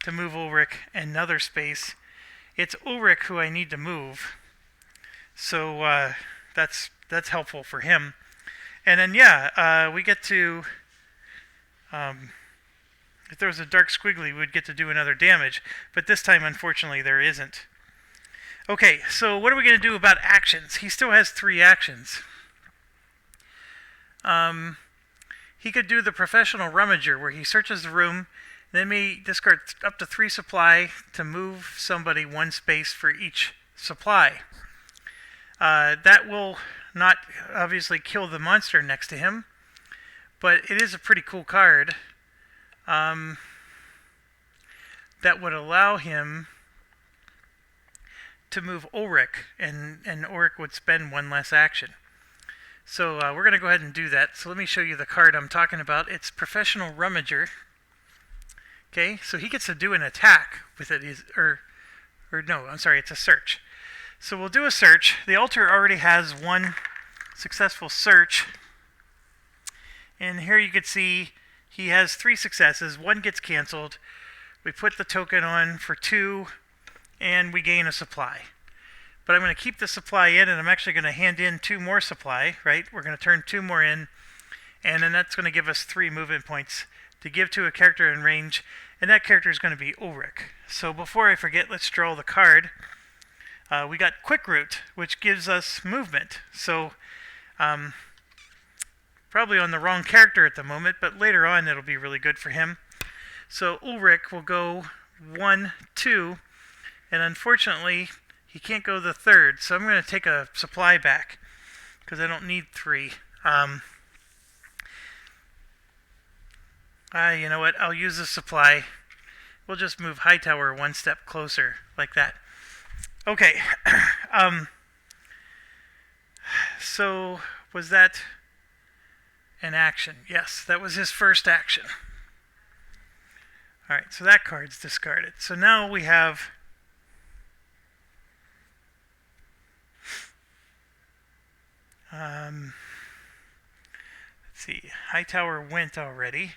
to move Ulrich another space. It's Ulrich who I need to move. So that's helpful for him. And then, we get to... if there was a dark squiggly, we'd get to do another damage. But this time, unfortunately, there isn't. Okay, so what are we going to do about actions? He still has 3 actions. He could do the Professional Rummager, where he searches the room, then may discard up to 3 supply to move somebody 1 space for each supply. That will not obviously kill the monster next to him, but it is a pretty cool card that would allow him to move Ulrich, and Ulrich would spend 1 less action. So we're going to go ahead and do that. So let me show you the card I'm talking about. It's Professional Rummager. Okay, so he gets to do an attack with it. It's a search. So we'll do a search. The altar already has 1 successful search. And here you can see he has 3 successes. 1 gets canceled. We put the token on for 2, and we gain a supply. But I'm going to keep the supply in, and I'm actually going to hand in 2 more supply, right? We're going to turn 2 more in, and then that's going to give us 3 movement points to give to a character in range, and that character is going to be Ulrich. So before I forget, let's draw the card. We got Quick Route, which gives us movement. So probably on the wrong character at the moment, but later on it'll be really good for him. So Ulrich will go 1, 2, and unfortunately he can't go the third, so I'm going to take a supply back because I don't need 3. You know what? I'll use the supply. We'll just move Hightower 1 step closer, like that. Okay. So, was that an action? Yes, that was his first action. Alright, so that card's discarded. So now we have... let's see, Hightower went already.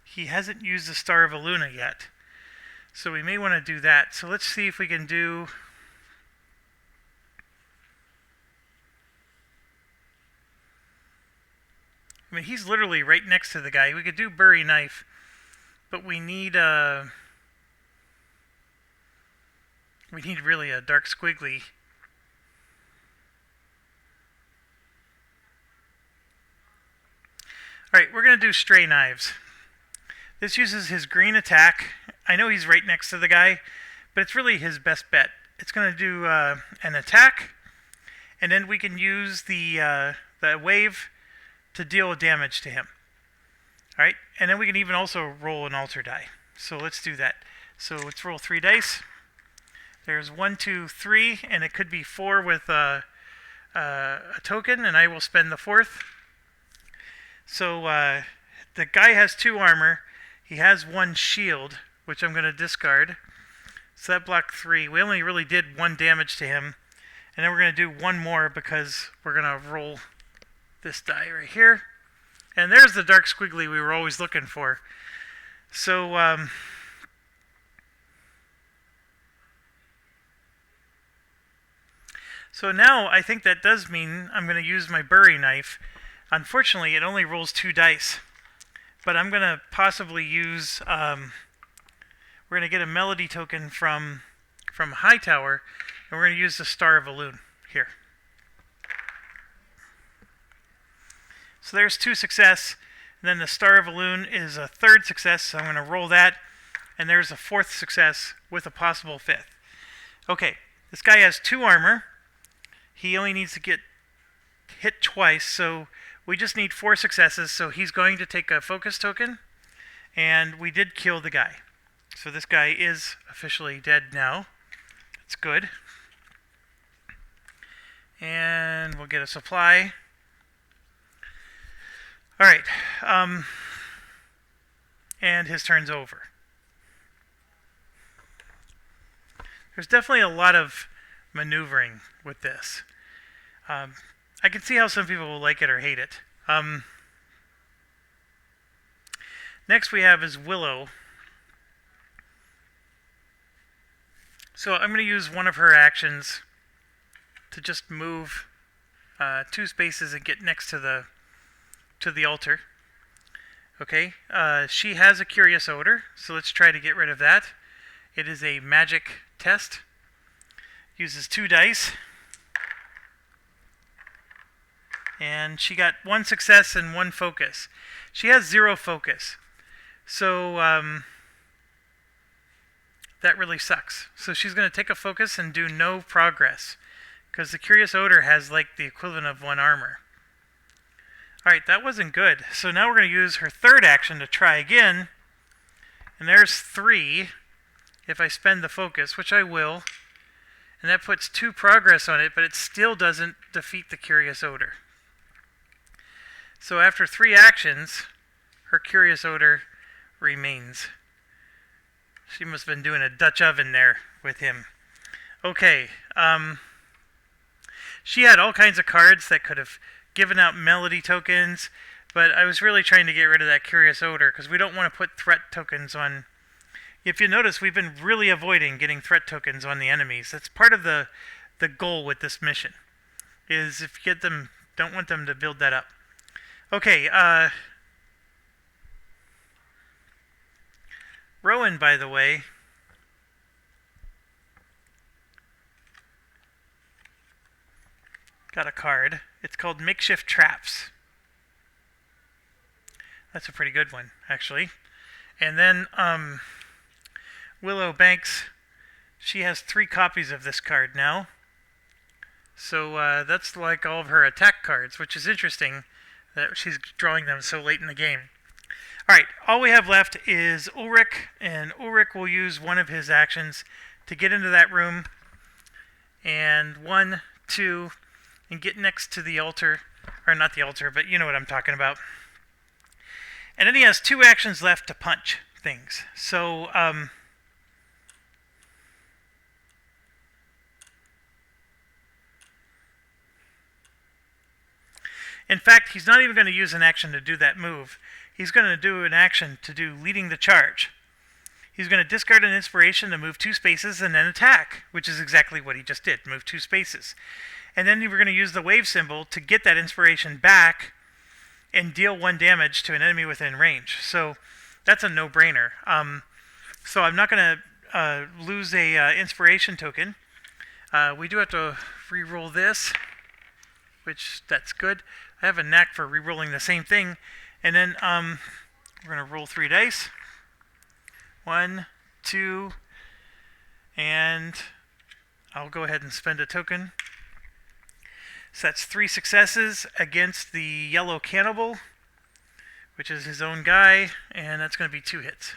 He hasn't used the Star of Aluna yet, so we may want to do that. So let's see if we can do... I mean, he's literally right next to the guy. We could do Bury Knife, but we need really a dark squiggly. Alright, we're going to do Stray Knives. This uses his green attack. I know he's right next to the guy, but it's really his best bet. It's going to do an attack, and then we can use the wave to deal damage to him. Alright, and then we can even also roll an altar die. So let's do that. So let's roll 3 dice. There's 1, 2, 3, and it could be 4 with a token, and I will spend the 4th. So the guy has 2 armor. He has 1 shield, which I'm going to discard. So that blocked 3. We only really did 1 damage to him. And then we're going to do 1 more because we're going to roll this die right here. And there's the dark squiggly we were always looking for. So, so now I think that does mean I'm going to use my Bury Knife. Unfortunately, it only rolls 2 dice. But I'm going to possibly use... we're going to get a melody token from Hightower, and we're going to use the Star of Alun here. So there's 2 success, and then the Star of Alun is a 3rd success, so I'm going to roll that, and there's a 4th success with a possible 5th. Okay, this guy has 2 armor. He only needs to get hit twice, so we just need 4 successes, so he's going to take a focus token, and we did kill the guy. So this guy is officially dead now. That's good. And we'll get a supply. Alright, and his turn's over. There's definitely a lot of maneuvering with this. I can see how some people will like it or hate it. Next we have is Willow. So I'm going to use one of her actions to just move 2 spaces and get next to the altar. Okay, she has a curious odor, so let's try to get rid of that. It is a magic test. Uses 2 dice. And she got 1 success and 1 focus. She has 0 focus. So that really sucks. So she's going to take a focus and do no progress, because the curious odor has like the equivalent of 1 armor. Alright, that wasn't good. So now we're going to use her 3rd action to try again. And there's 3 if I spend the focus, which I will. And that puts 2 progress on it, but it still doesn't defeat the curious odor. So after 3 actions, her curious odor remains. She must have been doing a Dutch oven there with him. Okay, she had all kinds of cards that could have given out melody tokens, but I was really trying to get rid of that curious odor because we don't want to put threat tokens on. If you notice, we've been really avoiding getting threat tokens on the enemies. That's part of the goal with this mission, is if you get them, don't want them to build that up. Okay, Rowan, by the way, got a card. It's called Makeshift Traps. That's a pretty good one, actually. And then Willow Banks, she has 3 copies of this card now. So that's like all of her attack cards, which is interesting that she's drawing them so late in the game. Alright, all we have left is Ulrich, and Ulrich will use one of his actions to get into that room. And 1, 2, and get next to the altar. Or not the altar, but you know what I'm talking about. And then he has 2 actions left to punch things. So, in fact, he's not even going to use an action to do that move. He's going to do an action to do leading the charge. He's going to discard an inspiration to move 2 spaces and then attack, which is exactly what he just did, move 2 spaces. And then we're going to use the wave symbol to get that inspiration back and deal 1 damage to an enemy within range. So that's a no-brainer. So I'm not going to lose a inspiration token. We do have to re-roll this, which that's good. I have a knack for re-rolling the same thing. And then we're going to roll 3 dice. 1, 2, and I'll go ahead and spend a token. So that's 3 successes against the yellow cannibal, which is his own guy, and that's going to be 2 hits.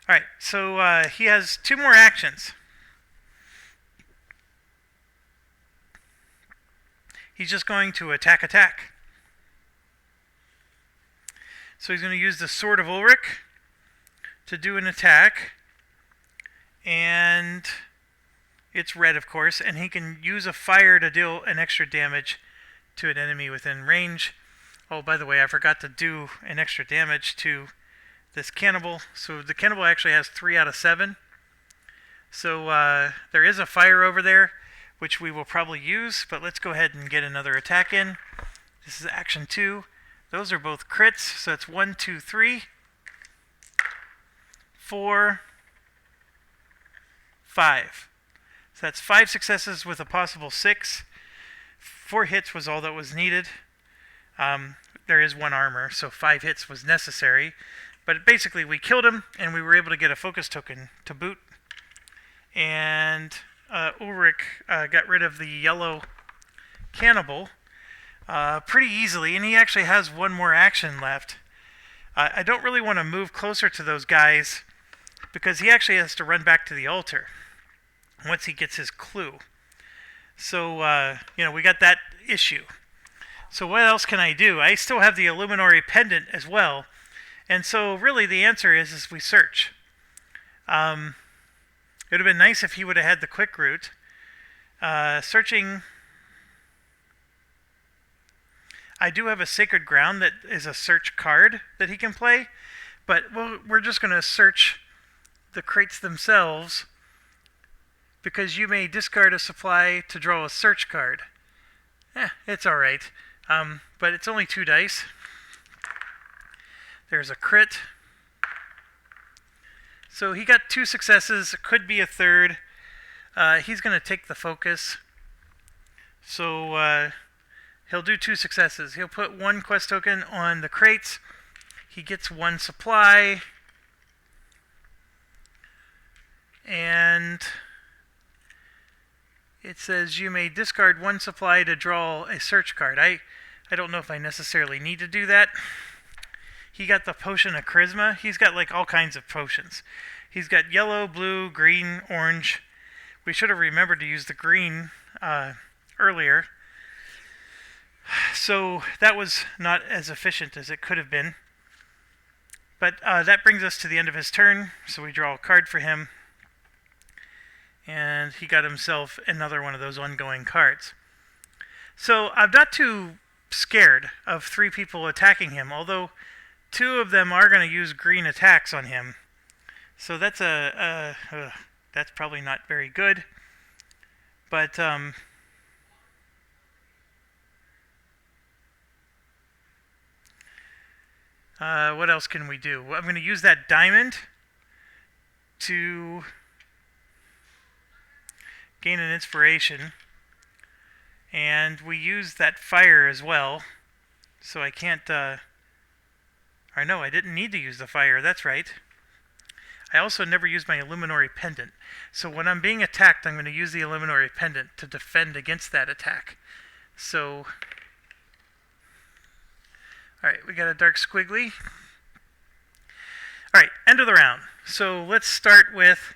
Alright, so he has 2 more actions. He's just going to attack. So he's going to use the Sword of Ulrich to do an attack, and it's red, of course, and he can use a fire to deal an extra damage to an enemy within range. Oh, by the way, I forgot to do an extra damage to this cannibal. So the cannibal actually has 3 out of 7. So there is a fire over there, which we will probably use, but let's go ahead and get another attack in. This is action 2. Those are both crits, so it's 1, 2, 3, 4, 5. So that's 5 successes with a possible 6. 4 hits was all that was needed. There is 1 armor, so 5 hits was necessary. But basically we killed him, and we were able to get a focus token to boot. And Ulrich got rid of the yellow cannibal pretty easily, and he actually has 1 more action left. I don't really want to move closer to those guys because he actually has to run back to the altar once he gets his clue. So, we got that issue. So what else can I do? I still have the Illuminary Pendant as well. And so really the answer is we search. It would have been nice if he would have had the quick route. Searching... I do have a Sacred Ground that is a search card that he can play. But we're just going to search the crates themselves, because you may discard a supply to draw a search card. It's alright. But it's only 2 dice. There's a crit. So he got 2 successes. Could be a 3rd. He's going to take the focus. So he'll do 2 successes. He'll put 1 quest token on the crates. He gets 1 supply. And it says you may discard 1 supply to draw a search card. I don't know if I necessarily need to do that. He got the Potion of Charisma. He's got like all kinds of potions. He's got yellow, blue, green, orange. We should have remembered to use the green earlier. So that was not as efficient as it could have been. But that brings us to the end of his turn. So we draw a card for him. And he got himself another one of those ongoing cards. So I'm not too scared of 3 people attacking him, although 2 of them are going to use green attacks on him. So that's that's probably not very good. But what else can we do? I'm going to use that diamond to gain an inspiration, and we use that fire as well, so I can't Or no, I didn't need to use the fire, that's right. I also never used my Illuminatory Pendant. So when I'm being attacked, I'm going to use the Illuminatory Pendant to defend against that attack. So, alright, we got a dark squiggly. Alright, end of the round. So let's start with,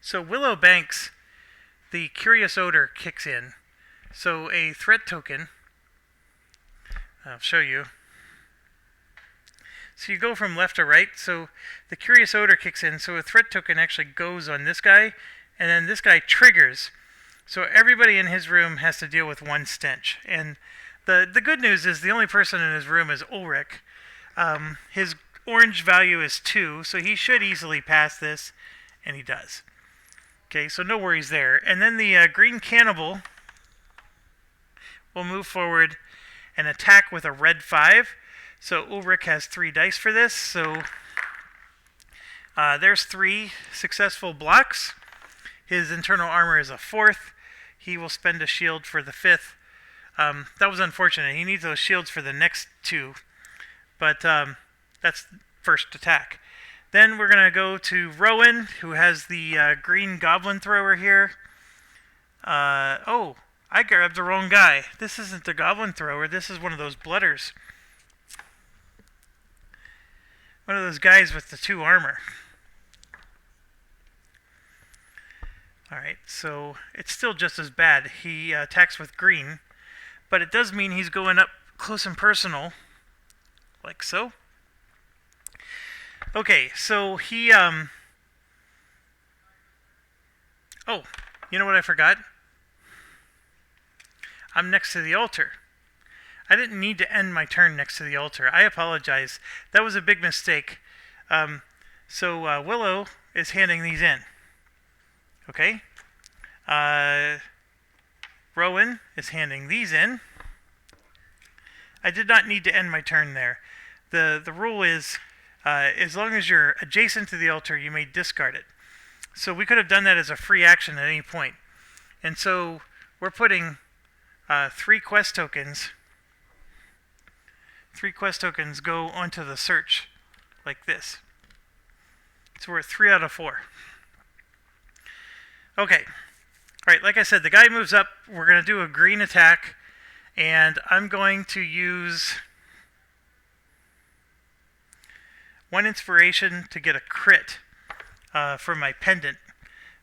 so Willow Banks, the Curious Odor kicks in. So a threat token, I'll show you. So you go from left to right, so the Curious Odor kicks in, so a threat token actually goes on this guy, and then this guy triggers. So everybody in his room has to deal with one stench. And the good news is the only person in his room is Ulrich. His orange value is 2, so he should easily pass this, and he does. Okay, so no worries there. And then the green cannibal will move forward and attack with a red 5. So Ulrich has 3 dice for this, so there's 3 successful blocks. His internal armor is a 4th. He will spend a shield for the 5th. That was unfortunate. He needs those shields for the next 2, but that's first attack. Then we're going to go to Rowan, who has the green goblin thrower here. Oh, I grabbed the wrong guy. This isn't the goblin thrower. This is one of those blooders. One of those guys with the 2 armor. Alright, so it's still just as bad. He attacks with green, but it does mean he's going up close and personal, like so. Okay, so he, oh, you know what I forgot? I'm next to the altar. I didn't need to end my turn next to the altar. I apologize. That was a big mistake. So Willow is handing these in. Okay? Rowan is handing these in. I did not need to end my turn there. The rule is, as long as you're adjacent to the altar, you may discard it. So we could have done that as a free action at any point. And so we're putting 3 quest tokens. 3 quest tokens go onto the search, like this. So we're at 3 out of 4. Okay. Alright, like I said, the guy moves up. We're going to do a green attack. And I'm going to use 1 inspiration to get a crit for my pendant.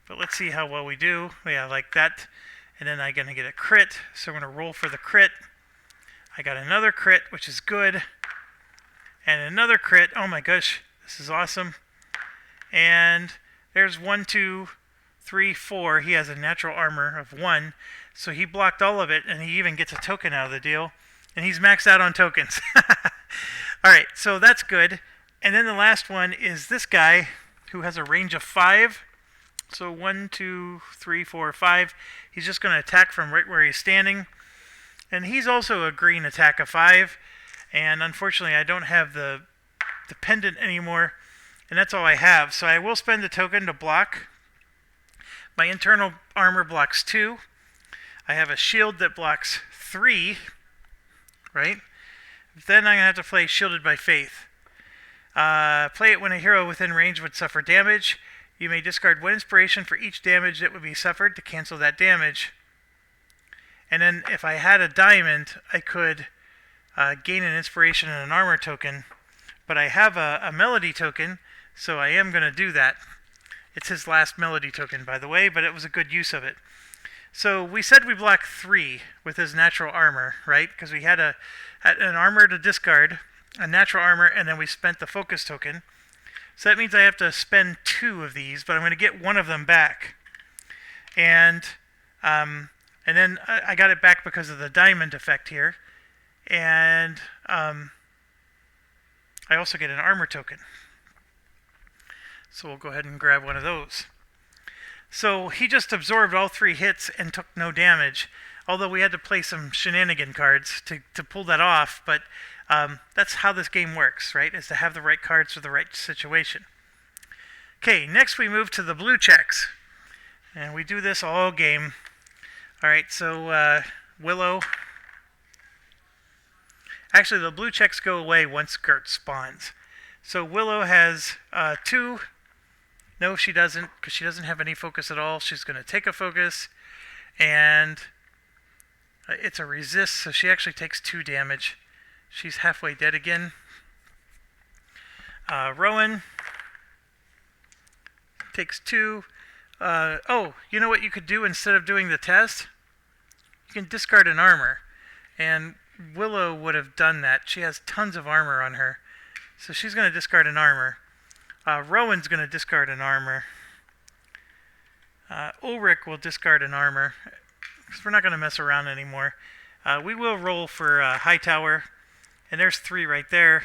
But let's see how well we do. Yeah, like that. And then I'm going to get a crit. So I'm going to roll for the crit. I got another crit, which is good. And another crit. Oh my gosh, this is awesome. And there's 1, 2, 3, 4. He has a natural armor of 1. So he blocked all of it, and he even gets a token out of the deal. And he's maxed out on tokens. Alright, so that's good. And then the last one is this guy, who has a range of 5. So 1, 2, 3, 4, 5. He's just going to attack from right where he's standing. And he's also a green attack of 5. And unfortunately, I don't have the pendant anymore. And that's all I have. So I will spend a token to block. My internal armor blocks 2. I have a shield that blocks 3. Right? Then I'm going to have to play Shielded by Faith. Play it when a hero within range would suffer damage. You may discard 1 inspiration for each damage that would be suffered to cancel that damage. And then if I had a diamond, I could gain an inspiration and an armor token. But I have a melody token, so I am going to do that. It's his last melody token, by the way, but it was a good use of it. So we said we block 3 with his natural armor, right? Because we had an armor to discard, a natural armor, and then we spent the focus token. So that means I have to spend 2 of these, but I'm going to get 1 of them back. And then I got it back because of the diamond effect here. And I also get an armor token. So we'll go ahead and grab one of those. So he just absorbed all 3 hits and took no damage. Although we had to play some shenanigan cards to pull that off. But that's how this game works, right? Is to have the right cards for the right situation. Okay, next we move to the blue checks. And we do this all game. Alright, so Willow Actually, the blue checks go away once Gert spawns. So Willow has 2. No, she doesn't, because she doesn't have any focus at all. She's going to take a focus, and it's a resist, so she actually takes 2 damage. She's halfway dead again. Rowan takes 2. Oh, you know what you could do instead of doing the test? You can discard an armor, and Willow would have done that. She has tons of armor on her, so she's going to discard an armor. Rowan's going to discard an armor. Ulrich will discard an armor, because we're not going to mess around anymore. We will roll for Hightower, and there's 3 right there.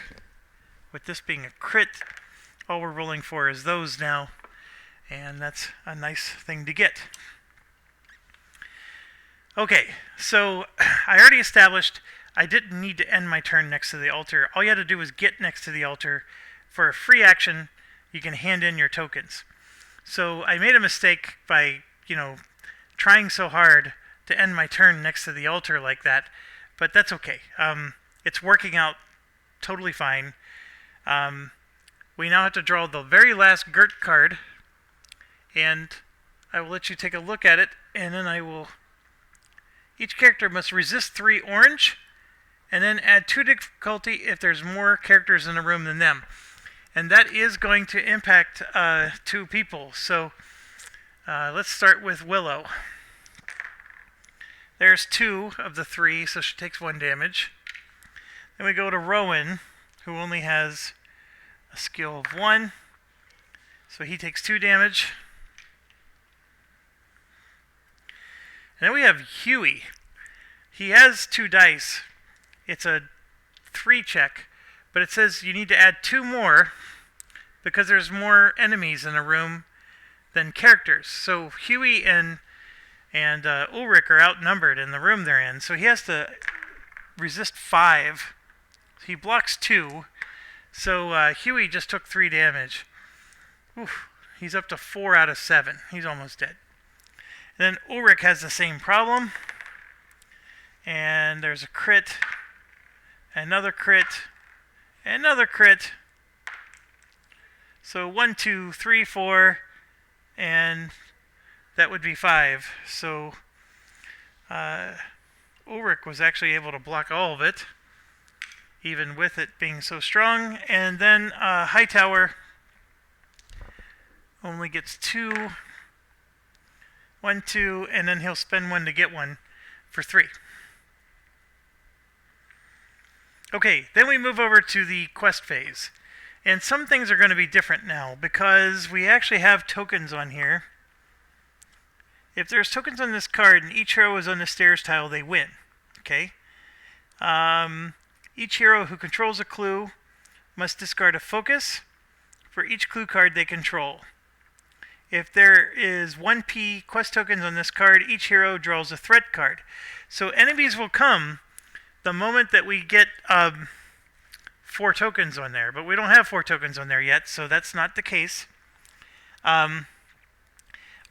With this being a crit, all we're rolling for is those now, and that's a nice thing to get. Okay, so I already established I didn't need to end my turn next to the altar. All you had to do was get next to the altar. For a free action, you can hand in your tokens. So I made a mistake by, trying so hard to end my turn next to the altar like that, but that's okay. It's working out totally fine. We now have to draw the very last Gert card, and I will let you take a look at it, and then I will... Each character must resist 3 orange, and then add 2 difficulty if there's more characters in the room than them. And that is going to impact 2 people. So let's start with Willow. There's 2 of the 3, so she takes 1 damage. Then we go to Rowan, who only has a skill of 1. So he takes 2 damage. And then we have Huey. He has 2 dice. It's a 3 check, but it says you need to add 2 more because there's more enemies in a room than characters. So Huey and Ulrich are outnumbered in the room they're in, so he has to resist 5. He blocks 2, so Huey just took 3 damage. Oof, he's up to 4 out of 7. He's almost dead. And then Ulrich has the same problem, and there's a crit, another crit, another crit. So 1, 2, 3, 4, and that would be 5. So Ulrich was actually able to block all of it, even with it being so strong. And then Hightower only gets 2. 1, 2, and then he'll spend 1 to get 1 for 3. Okay, then we move over to the quest phase. And some things are going to be different now because we actually have tokens on here. If there's tokens on this card and each hero is on the stairs tile, they win. Okay? Each hero who controls a clue must discard a focus for each clue card they control. If there is 1p quest tokens on this card, each hero draws a threat card. So enemies will come the moment that we get 4 tokens on there. But we don't have 4 tokens on there yet, so that's not the case.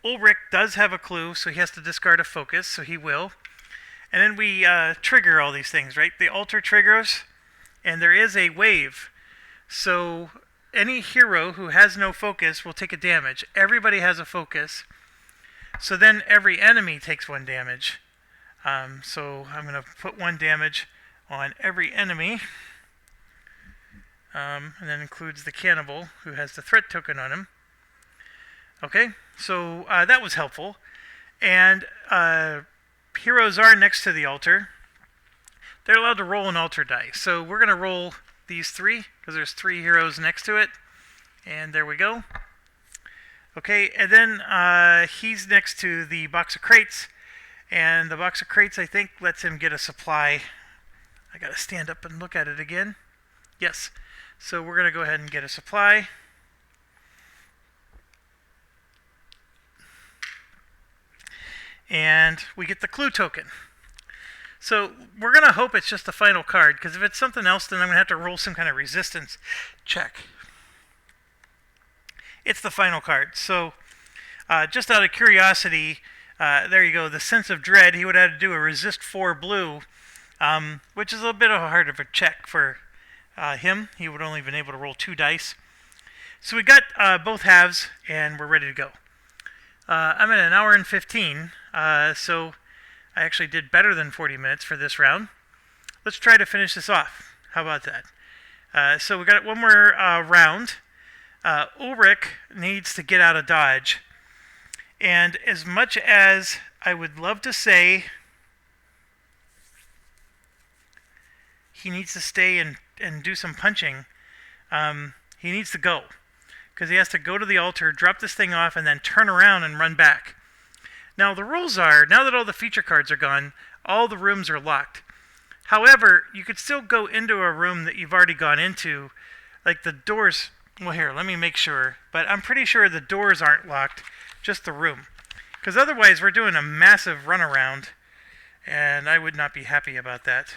Ulrich does have a clue, so he has to discard a focus, so he will. And then we trigger all these things, right? The altar triggers, and there is a wave. So any hero who has no focus will take a damage. Everybody has a focus. So then every enemy takes 1 damage. So I'm going to put 1 damage on every enemy. And that includes the cannibal, who has the threat token on him. Okay, so that was helpful. And heroes are next to the altar. They're allowed to roll an altar die. So we're going to roll these 3, because there's 3 heroes next to it. And there we go. Okay, and then he's next to the box of crates. And the box of crates, I think, lets him get a supply. I got to stand up and look at it again. Yes. So we're going to go ahead and get a supply. And we get the clue token. So we're going to hope it's just the final card, because if it's something else, then I'm going to have to roll some kind of resistance check. It's the final card. So just out of curiosity, there you go, the sense of dread, he would have to do a resist 4 blue, which is a bit of a hard of a check for him. He would only have been able to roll 2 dice. So we got both halves, and we're ready to go. I'm at an hour and 15, so I actually did better than 40 minutes for this round. Let's try to finish this off. How about that? So we got one more round. Ulrich needs to get out of dodge. And as much as I would love to say he needs to stay and do some punching, he needs to go. Because he has to go to the altar, drop this thing off, and then turn around and run back. Now, the rules are, now that all the feature cards are gone, all the rooms are locked. However, you could still go into a room that you've already gone into. Like the doors, well here, let me make sure. But I'm pretty sure the doors aren't locked, just the room. Because otherwise, we're doing a massive runaround, and I would not be happy about that.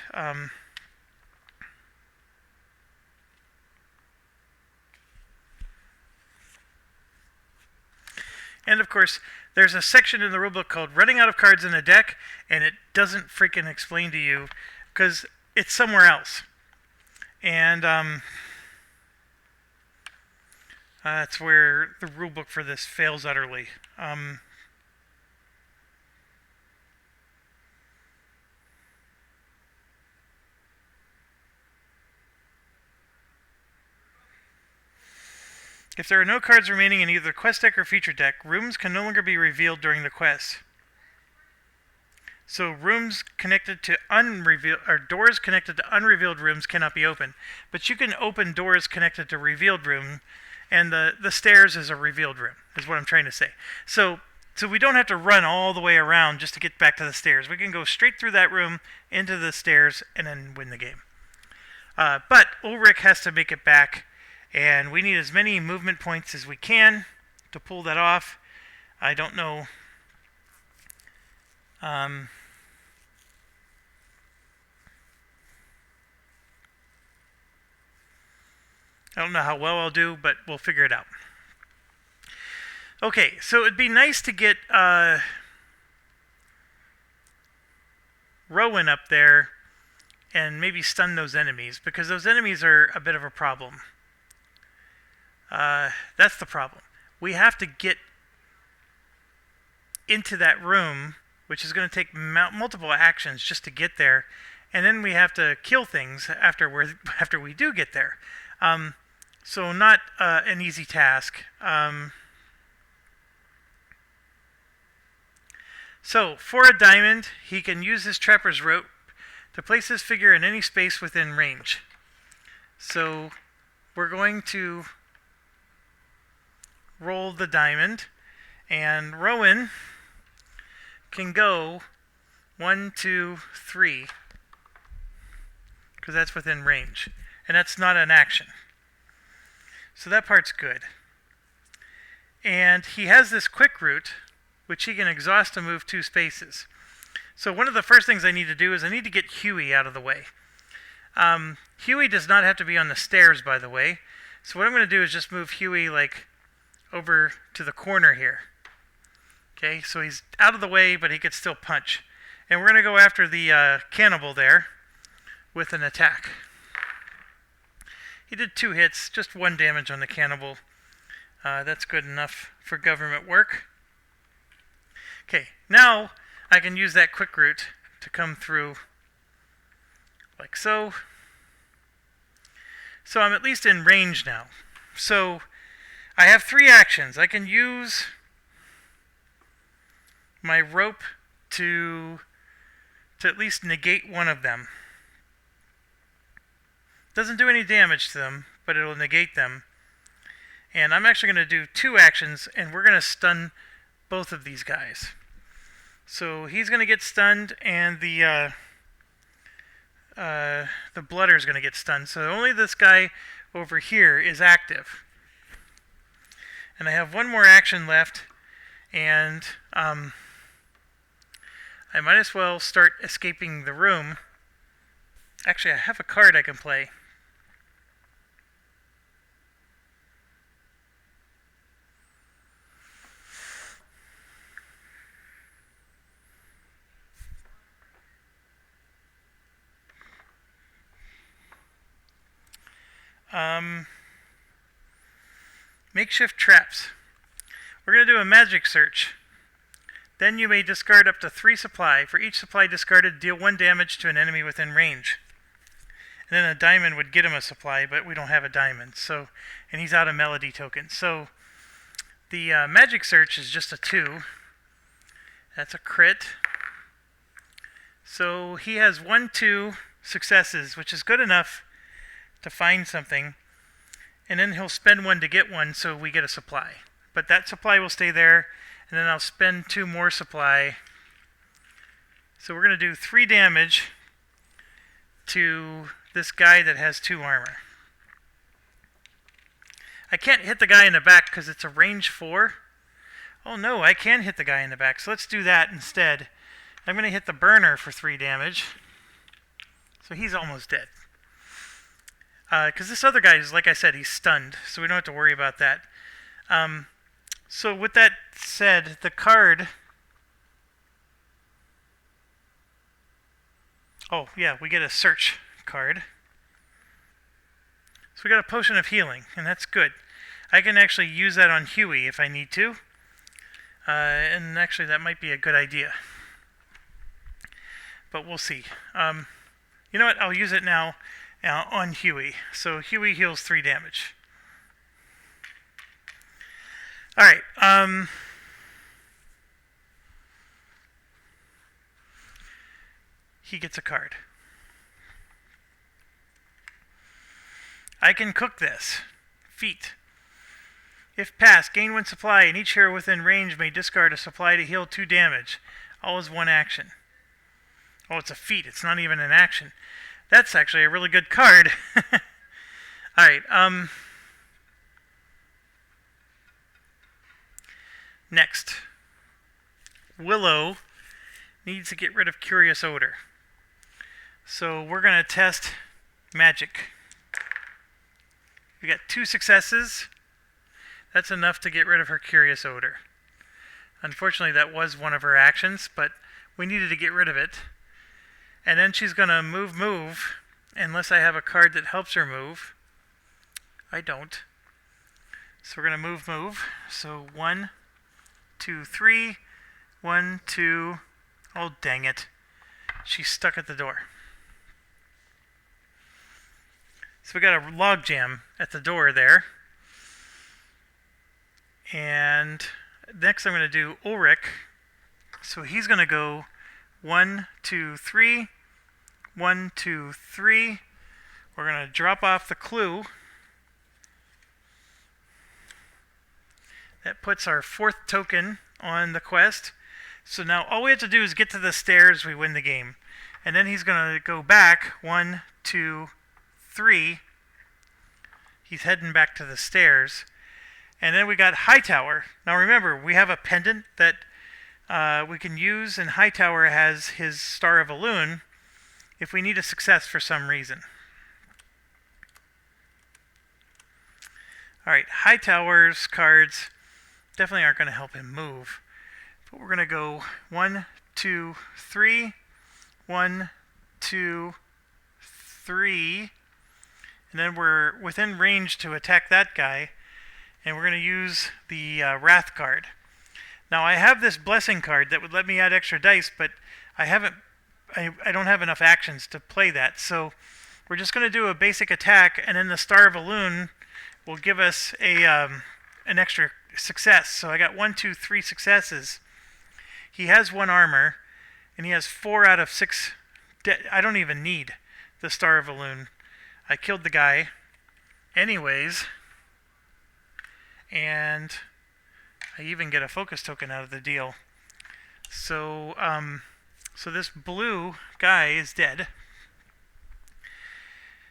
And of course, there's a section in the rulebook called Running Out of Cards in a Deck, and it doesn't freaking explain to you because it's somewhere else. And that's where the rulebook for this fails utterly. If there are no cards remaining in either the quest deck or feature deck, rooms can no longer be revealed during the quest. So rooms connected to unrevealed, or doors connected to unrevealed rooms cannot be opened. But you can open doors connected to revealed room, and the stairs is a revealed room, is what I'm trying to say. So we don't have to run all the way around just to get back to the stairs. We can go straight through that room into the stairs and then win the game. But Ulrich has to make it back. And we need as many movement points as we can to pull that off. I don't know. I don't know how well I'll do, but we'll figure it out. Okay, so it'd be nice to get Rowan up there and maybe stun those enemies, because those enemies are a bit of a problem. That's the problem. We have to get into that room, which is going to take multiple actions just to get there, and then we have to kill things after we do get there. So not an easy task. So for a diamond, he can use his trapper's rope to place his figure in any space within range. So we're going to roll the diamond, and Rowan can go 1, 2, 3, because that's within range, and that's not an action. So that part's good. And he has this quick route, which he can exhaust to move 2 spaces. So one of the first things I need to do is I need to get Huey out of the way. Huey does not have to be on the stairs, by the way. So what I'm going to do is just move Huey like over to the corner here. Okay, so he's out of the way, but he could still punch. And we're going to go after the cannibal there with an attack. He did 2 hits, just 1 damage on the cannibal. That's good enough for government work. Okay, now I can use that quick route to come through like so. So I'm at least in range now. So I have 3 actions. I can use my rope to at least negate one of them. Doesn't do any damage to them, but it'll negate them. And I'm actually going to do 2 actions, and we're going to stun both of these guys. So he's going to get stunned, and the blooder is going to get stunned. So only this guy over here is active. And I have 1 more action left, and I might as well start escaping the room. Actually, I have a card I can play. Makeshift traps. We're going to do a magic search. Then you may discard up to 3 supply. For each supply discarded, deal 1 damage to an enemy within range. And then a diamond would get him a supply, but we don't have a diamond. So, and he's out of melody tokens. So the magic search is just a 2. That's a crit. So he has 1, 2 successes, which is good enough to find something. And then he'll spend 1 to get 1, so we get a supply. But that supply will stay there, and then I'll spend 2 more supply. So we're going to do 3 damage to this guy that has 2 armor. I can't hit the guy in the back because it's a range 4. Oh no, I can hit the guy in the back, so let's do that instead. I'm going to hit the burner for 3 damage. So he's almost dead. Because this other guy is, like I said, he's stunned, so we don't have to worry about that. So with that said, the card... Oh, yeah, we get a search card. So we got a potion of healing, and that's good. I can actually use that on Huey if I need to. And actually, that might be a good idea. But we'll see. You know what? I'll use it now on Huey. So Huey heals 3 damage. Alright. He gets a card. I can cook this. Feat. If passed, gain 1 supply, and each hero within range may discard a supply to heal 2 damage. All is 1 action. Oh, it's a feat. It's not even an action. That's actually a really good card. Alright, next. Willow needs to get rid of Curious Odor. So we're going to test magic. We got 2 successes. That's enough to get rid of her Curious Odor. Unfortunately, that was one of her actions, but we needed to get rid of it. And then she's going to move, unless I have a card that helps her move. I don't. So we're going to move. So 1, 2, 3. 1, 2. Oh, dang it. She's stuck at the door. So we got a log jam at the door there. And next I'm going to do Ulrich. So he's going to go 1, 2, 3. 1, 2, 3. We're going to drop off the clue. That puts our 4th token on the quest. So now all we have to do is get to the stairs, we win the game. And then he's going to go back 1, 2, 3. He's heading back to the stairs. And then we got Hightower. Now remember, we have a pendant that we can use, and Hightower has his Star of Elune if we need a success for some reason. Alright, Hightower's cards definitely aren't going to help him move. But we're going to go 1, 2, 3. 1, 2, 3. And then we're within range to attack that guy. And we're going to use the Wrath card. Now I have this Blessing card that would let me add extra dice, but I don't have enough actions to play that. So we're just going to do a basic attack, and then the Star of Elune will give us an extra success. So I got 1, 2, 3 successes. He has 1 armor, and he has 4 out of 6. I don't even need the Star of Elune. I killed the guy anyways, and I even get a focus token out of the deal. So, so this blue guy is dead.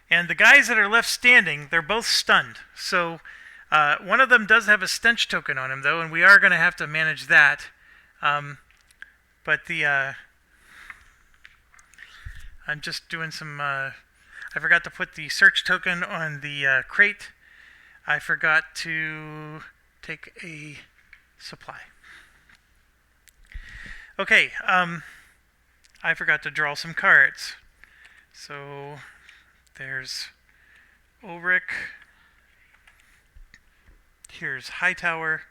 And the guys that are left standing, they're both stunned. So one of them does have a stench token on him, though, and we are going to have to manage that. But I'm just doing some... I forgot to put the search token on the crate. I forgot to take a supply. Okay, I forgot to draw some cards. So there's Ulrich. Here's Hightower.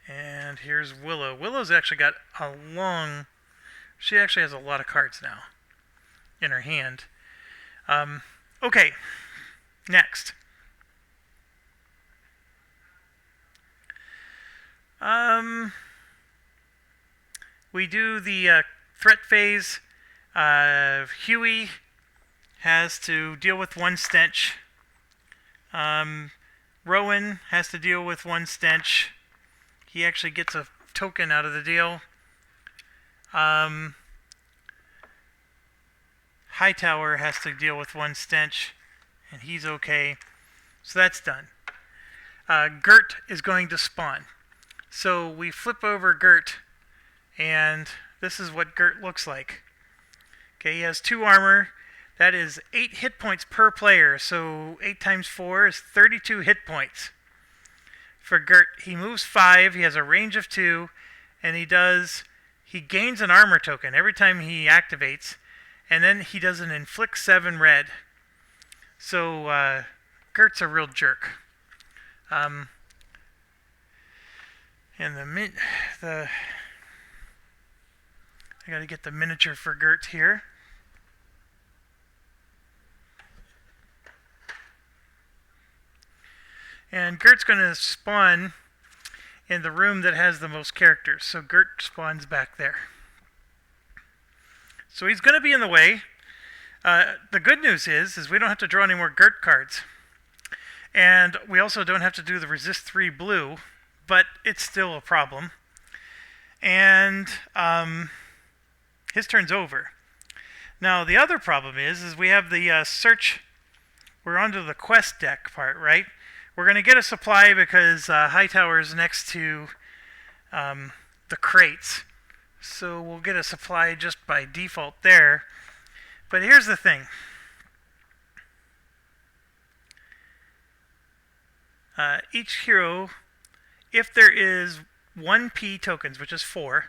And here's Willow. Willow's actually got a long... She actually has a lot of cards now in her hand. Okay, next. We do the threat phase. Huey has to deal with one stench. Rowan has to deal with one stench. He actually gets a token out of the deal. Hightower has to deal with one stench, and he's okay. So that's done. Gert is going to spawn. So we flip over Gert, and this is what Gert looks like. Okay, he has 2 armor. That is 8 hit points per player, so 8 times 4 is 32 hit points. For Gert, he moves 5, he has a range of 2, and he gains an armor token every time he activates, and then he does an inflict 7 red. So Gert's a real jerk. And I gotta get the miniature for Gert here. And Gert's going to spawn in the room that has the most characters. So Gert spawns back there. So he's going to be in the way. The good news is we don't have to draw any more Gert cards. And we also don't have to do the resist 3 blue, but it's still a problem. And his turn's over. Now the other problem is we have the search. We're onto the quest deck part, right? We're going to get a supply because Hightower is next to the crates. So we'll get a supply just by default there. But here's the thing. Each hero, if there is 1 P tokens, which is 4,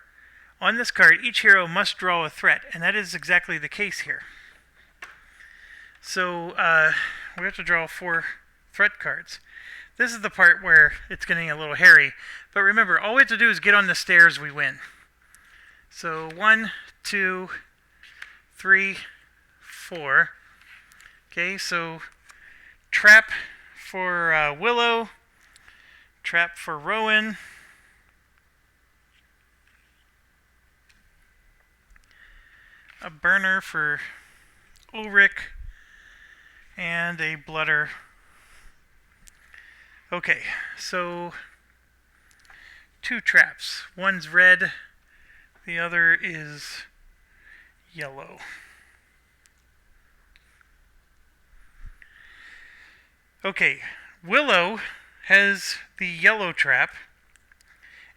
on this card, each hero must draw a threat. And that is exactly the case here. So we have to draw 4 threat cards. This is the part where it's getting a little hairy. But remember, all we have to do is get on the stairs, we win. So 1, 2, 3, 4. Okay, so trap for Willow. Trap for Rowan. A burner for Ulrich. And a blooder. Okay, so 2 traps. One's red, the other is yellow. Okay, Willow has the yellow trap,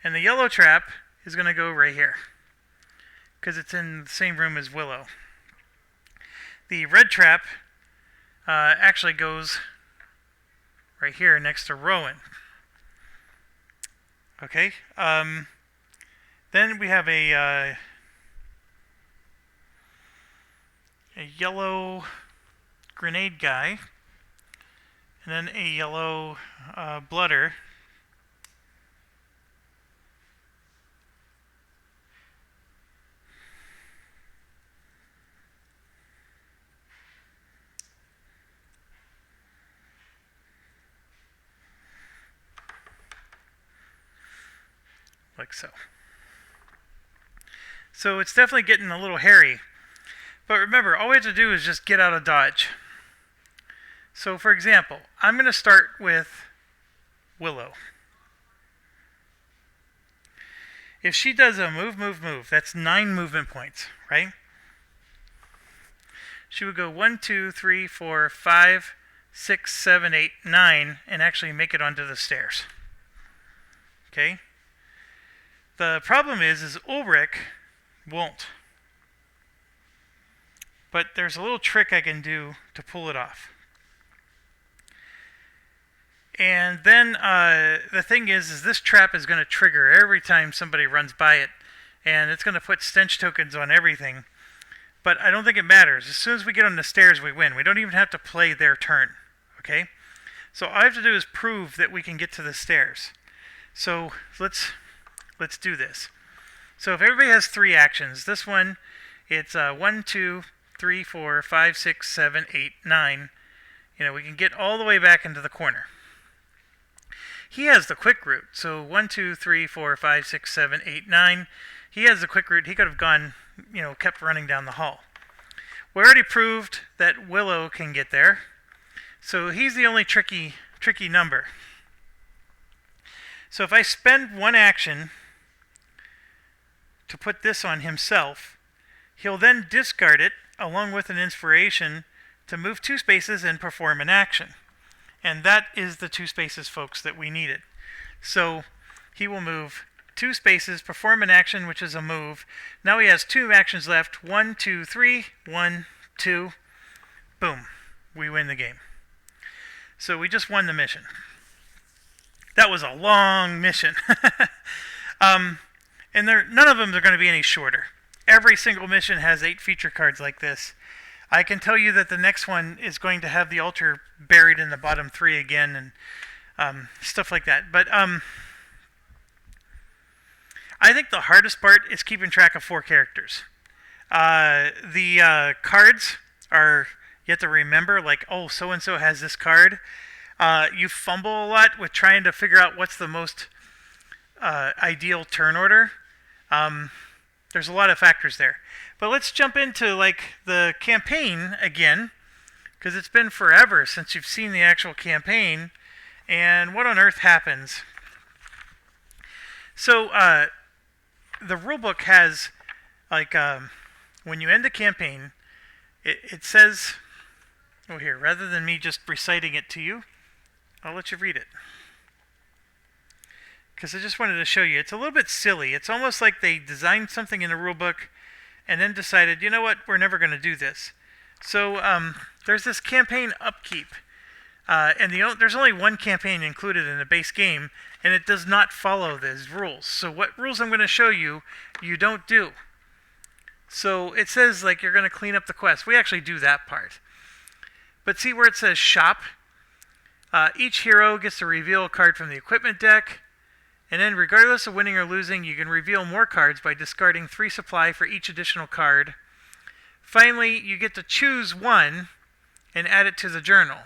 and the yellow trap is going to go right here, because it's in the same room as Willow. The red trap actually goes right here next to Rowan. Okay. Then we have a yellow grenade guy, and then a yellow blooder. Like so. So it's definitely getting a little hairy. But remember, all we have to do is just get out of dodge. So for example, I'm going to start with Willow. If she does a move, that's 9 movement points, right? She would go 1, 2, 3, 4, 5, 6, 7, 8, 9, and actually make it onto the stairs. Okay? The problem is Ulrich won't. But there's a little trick I can do to pull it off. And then the thing is this trap is going to trigger every time somebody runs by it. And it's going to put stench tokens on everything. But I don't think it matters. As soon as we get on the stairs, we win. We don't even have to play their turn. Okay? So all I have to do is prove that we can get to the stairs. So let's do this. So if everybody has 3 actions, this one, it's 1, 2, 3, 4, 5, 6, 7, 8, 9. You know, we can get all the way back into the corner. He has the quick route. So 1, 2, 3, 4, 5, 6, 7, 8, 9. He has the quick route. He could have gone, kept running down the hall. We already proved that Willow can get there. So he's the only tricky number. So if I spend 1 action to put this on himself, he'll then discard it along with an inspiration to move 2 spaces and perform an action. And that is the 2 spaces, folks, that we needed. So he will move 2 spaces, perform an action, which is a move. Now he has 2 actions left. 1, 2, 3. 1, 2. Boom. We win the game. So we just won the mission. That was a long mission. And none of them are going to be any shorter. Every single mission has 8 feature cards like this. I can tell you that the next one is going to have the altar buried in the bottom 3 again and stuff like that. But I think the hardest part is keeping track of 4 characters. The cards are, you have to remember, like, oh, so-and-so has this card. You fumble a lot with trying to figure out what's the most ideal turn order. There's a lot of factors there. But let's jump into the campaign again, because it's been forever since you've seen the actual campaign. And what on earth happens? So the rulebook has, when you end the campaign, it says, oh here, rather than me just reciting it to you, I'll let you read it. Because I just wanted to show you. It's a little bit silly. It's almost like they designed something in the rulebook and then decided, you know what, we're never going to do this. So there's this campaign upkeep. And there's only 1 campaign included in the base game, and it does not follow these rules. So what rules I'm going to show you, you don't do. So it says you're going to clean up the quest. We actually do that part. But see where it says shop? Each hero gets to reveal a card from the equipment deck. And then regardless of winning or losing, you can reveal more cards by discarding 3 supply for each additional card. Finally, you get to choose 1 and add it to the journal.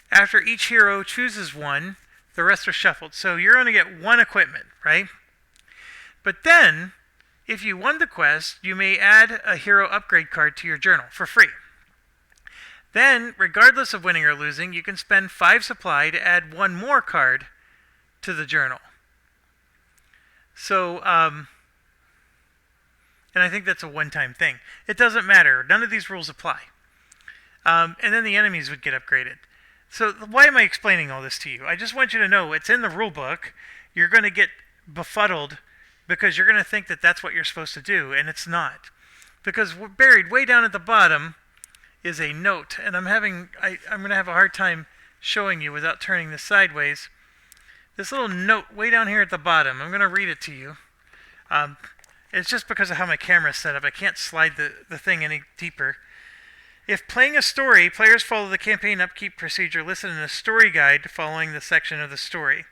After each hero chooses 1, the rest are shuffled. So you're going to get 1 equipment, right? But then, if you won the quest, you may add a hero upgrade card to your journal for free. Then, regardless of winning or losing, you can spend 5 supply to add 1 more card to the journal. So, and I think that's a one-time thing. It doesn't matter. None of these rules apply. And then the enemies would get upgraded. So why am I explaining all this to you? I just want you to know it's in the rule book. You're going to get befuddled because you're going to think that that's what you're supposed to do, and it's not. Because buried way down at the bottom is a note, and I'm going to have a hard time showing you without turning this sideways. This little note way down here at the bottom, I'm going to read it to you. It's just because of how my camera is set up. I can't slide the thing any deeper. If playing a story, players follow the campaign upkeep procedure listed in the story guide following the section of the story.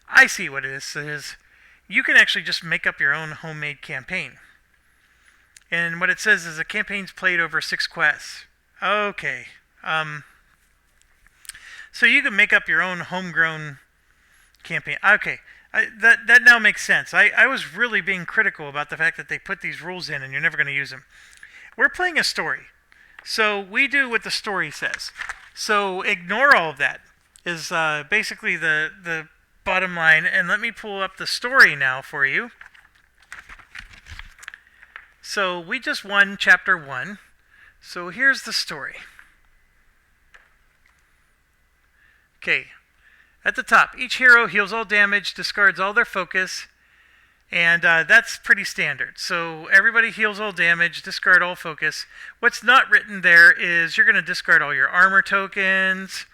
I see what it is. It is you can actually just make up your own homemade campaign. And what it says is the campaign's played over 6 quests. Okay. So you can make up your own homegrown campaign. Okay. That now makes sense. I was really being critical about the fact that they put these rules in and you're never going to use them. We're playing a story. So we do what the story says. So ignore all of that is basically the bottom line. And let me pull up the story now for you. So we just won chapter 1. So here's the story. Okay. At the top, each hero heals all damage, discards all their focus, and that's pretty standard. So everybody heals all damage, discard all focus. What's not written there is you're going to discard all your armor tokens.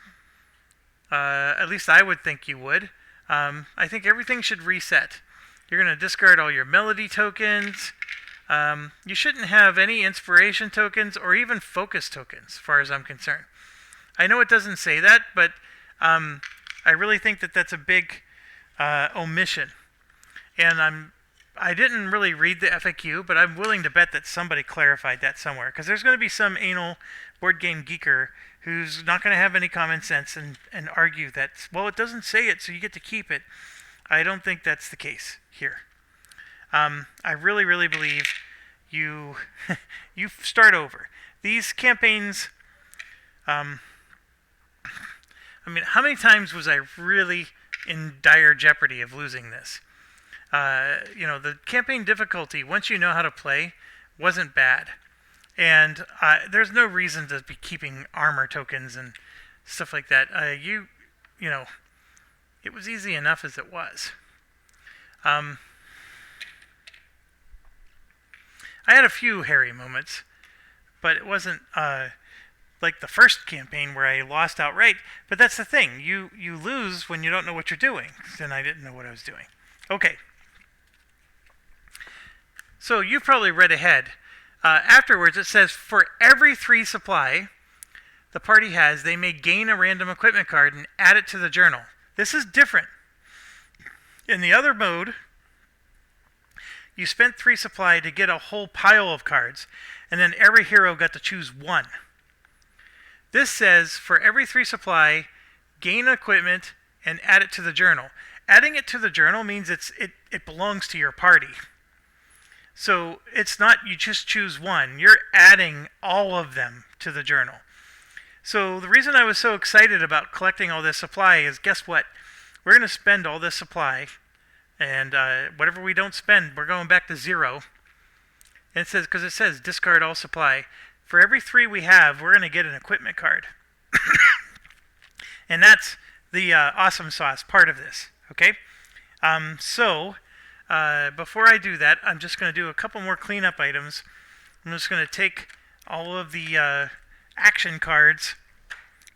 At least I would think you would. I think everything should reset. You're going to discard all your melody tokens. You shouldn't have any inspiration tokens or even focus tokens, as far as I'm concerned. I know it doesn't say that, but I really think that that's a big omission. And I didn't really read the FAQ, but I'm willing to bet that somebody clarified that somewhere, because there's going to be some anal board game geeker who's not going to have any common sense and argue that, well, it doesn't say it, so you get to keep it. I don't think that's the case here. I really, really believe you you start over. These campaigns, I mean, how many times was I really in dire jeopardy of losing this? The campaign difficulty, once you know how to play, wasn't bad. And there's no reason to be keeping armor tokens and stuff like that. It was easy enough as it was. I had a few hairy moments, but it wasn't like the first campaign where I lost outright. But that's the thing. You lose when you don't know what you're doing. And I didn't know what I was doing. Okay. So you've probably read ahead. Afterwards, it says, for every 3 supply the party has, they may gain a random equipment card and add it to the journal. This is different. In the other mode, you spent 3 supply to get a whole pile of cards, and then every hero got to choose 1. This says, for every 3 supply, gain equipment and add it to the journal. Adding it to the journal means it belongs to your party. So it's not you just choose 1. You're adding all of them to the journal. So the reason I was so excited about collecting all this supply is, guess what? We're going to spend all this supply, and whatever we don't spend, we're going back to 0. And because it says discard all supply. For every 3 we have, we're going to get an equipment card. And that's the awesome sauce part of this. Okay? Before I do that, I'm just going to do a couple more cleanup items. I'm just going to take all of the action cards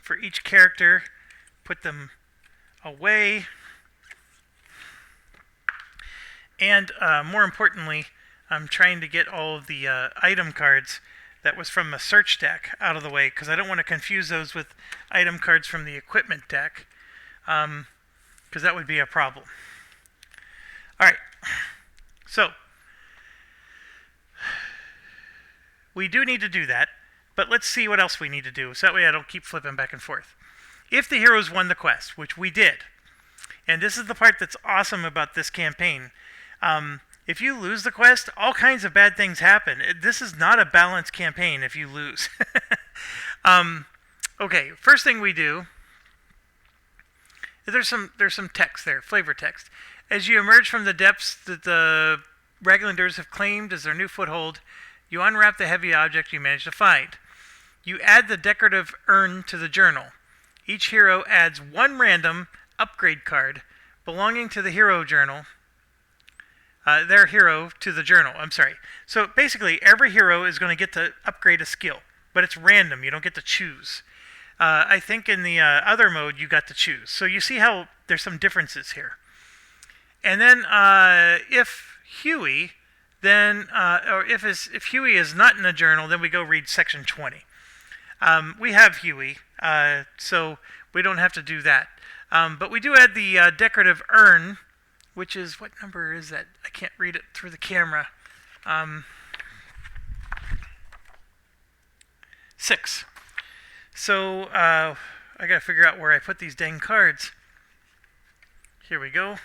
for each character, put them away, and more importantly, I'm trying to get all of the item cards that was from the search deck out of the way, because I don't want to confuse those with item cards from the equipment deck, because that would be a problem. Alright, so we do need to do that, but let's see what else we need to do, so that way I don't keep flipping back and forth. If the heroes won the quest, which we did, and this is the part that's awesome about this campaign, if you lose the quest, all kinds of bad things happen. This is not a balanced campaign if you lose. Okay, first thing we do, there's some text there, flavor text. As you emerge from the depths that the Raglanders have claimed as their new foothold, you unwrap the heavy object you managed to find. You add the decorative urn to the journal. Each hero adds 1 random upgrade card belonging to the hero journal. Their hero to the journal. I'm sorry. So basically, every hero is going to get to upgrade a skill, but it's random. You don't get to choose. I think in the other mode, you got to choose. So you see how there's some differences here. And then if Huey, if Huey is not in the journal, then we go read section 20. We have Huey, so we don't have to do that. But we do add the decorative urn, which is, what number is that? I can't read it through the camera. 6. So I gotta figure out where I put these dang cards. Here we go.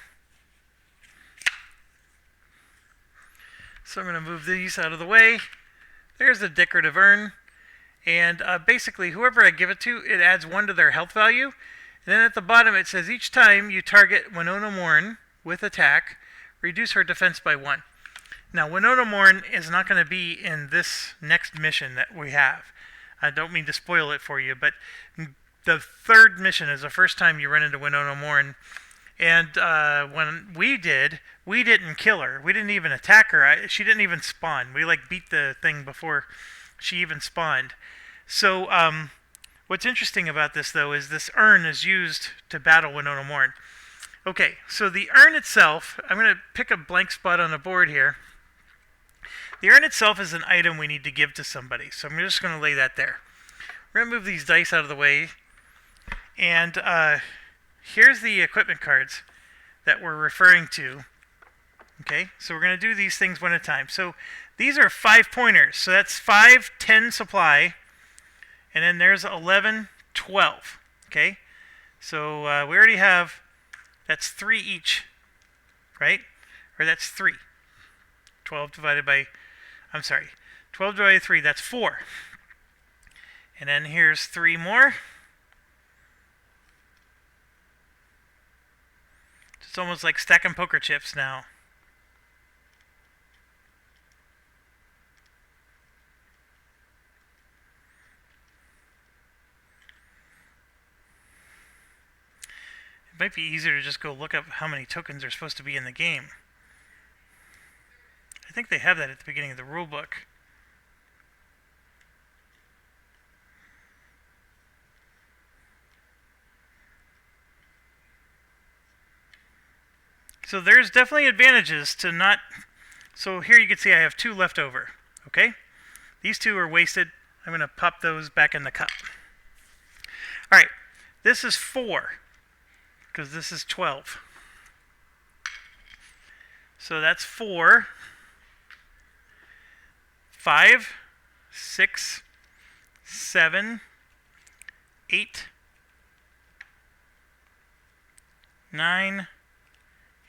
So I'm going to move these out of the way. There's the decorative urn. And basically, whoever I give it to, it adds 1 to their health value. And then at the bottom it says, each time you target Winona Morn with attack, reduce her defense by 1. Now, Winona Morn is not going to be in this next mission that we have. I don't mean to spoil it for you, but the 3rd mission is the first time you run into Winona Morn. And when we didn't kill her. We didn't even attack her. She didn't even spawn. We beat the thing before she even spawned. So what's interesting about this, though, is this urn is used to battle Winona Morn. Okay, so the urn itself, I'm going to pick a blank spot on the board here. The urn itself is an item we need to give to somebody, so I'm just going to lay that there. We're going to move these dice out of the way, and here's the equipment cards that we're referring to. Okay, so we're going to do these things one at a time. So these are 5 pointers, so that's 5, 10 supply, and then there's 11, 12. Okay, so we already have, that's 3 each, right? Or that's 3. 12 divided by 3, that's 4. And then here's 3 more. It's almost like stacking poker chips now. It might be easier to just go look up how many tokens are supposed to be in the game. I think they have that at the beginning of the rulebook. So there's definitely advantages to not... So here you can see I have 2 left over. Okay? These 2 are wasted. I'm going to pop those back in the cup. Alright, this is 4. Because this is 12. So that's 4, 5, 6, 7, 8, 9,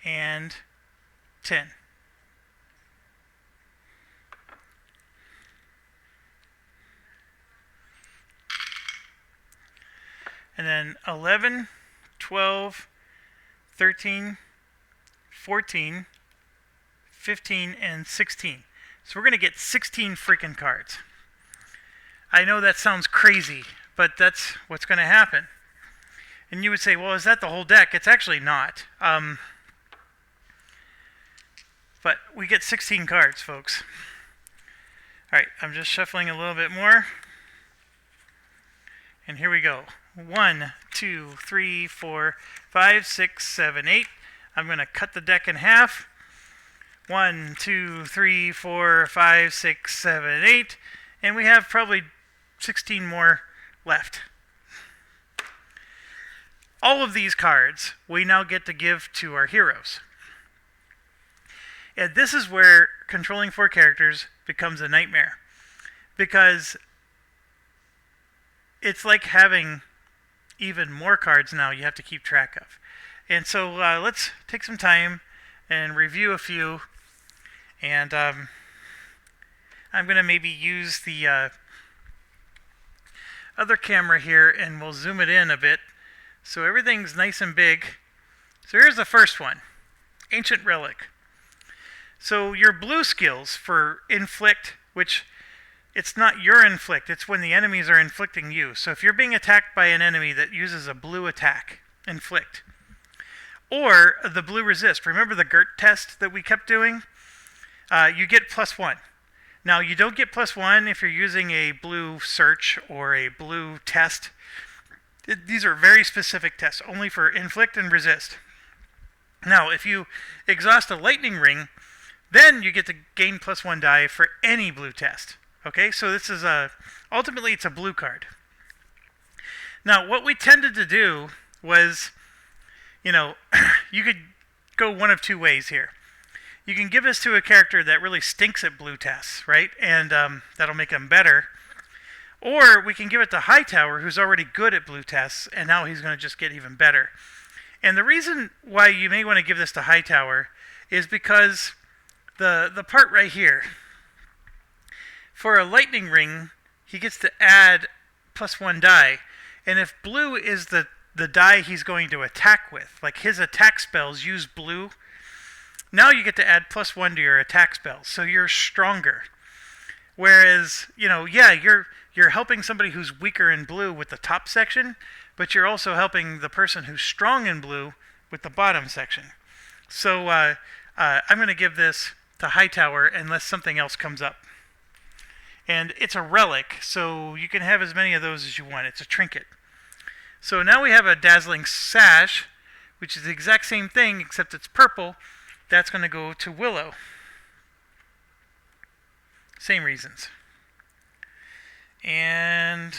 and 10. And then 11, 12, 13, 14, 15, and 16. So we're going to get 16 freaking cards. I know that sounds crazy, but that's what's going to happen. And you would say, well, is that the whole deck? It's actually not. But we get 16 cards, folks. Alright, I'm just shuffling a little bit more. And here we go. 1, 2, 3, 4, 5, 6, 7, 8. I'm going to cut the deck in half. 1, 2, 3, 4, 5, 6, 7, 8. And we have probably 16 more left. All of these cards we now get to give to our heroes. And this is where controlling 4 characters becomes a nightmare. Because it's like having even more cards now you have to keep track of. And so let's take some time and review a few. And I'm going to maybe use the other camera here and we'll zoom it in a bit. So everything's nice and big. So here's the first one. Ancient Relic. So your blue skills for inflict, which it's not your inflict, it's when the enemies are inflicting you. So if you're being attacked by an enemy that uses a blue attack, inflict. Or the blue resist. Remember the GERT test that we kept doing? You get +1. Now you don't get +1 if you're using a blue search or a blue test. These are very specific tests, only for inflict and resist. Now if you exhaust a lightning ring, then you get to gain +1 die for any blue test. Okay, so this is ultimately it's a blue card. Now what we tended to do was, you could go one of 2 ways here. You can give this to a character that really stinks at blue tests, right? And that'll make him better. Or we can give it to Hightower, who's already good at blue tests, and now he's going to just get even better. And the reason why you may want to give this to Hightower is because the part right here, for a lightning ring, he gets to add +1 die. And if blue is the die he's going to attack with, like his attack spells use blue, now you get to add +1 to your attack spells, so you're stronger. Whereas, you're helping somebody who's weaker in blue with the top section, but you're also helping the person who's strong in blue with the bottom section. So I'm going to give this to Hightower unless something else comes up. And it's a relic, so you can have as many of those as you want. It's a trinket. So now we have a Dazzling Sash, which is the exact same thing, except it's purple. That's going to go to Willow. Same reasons. And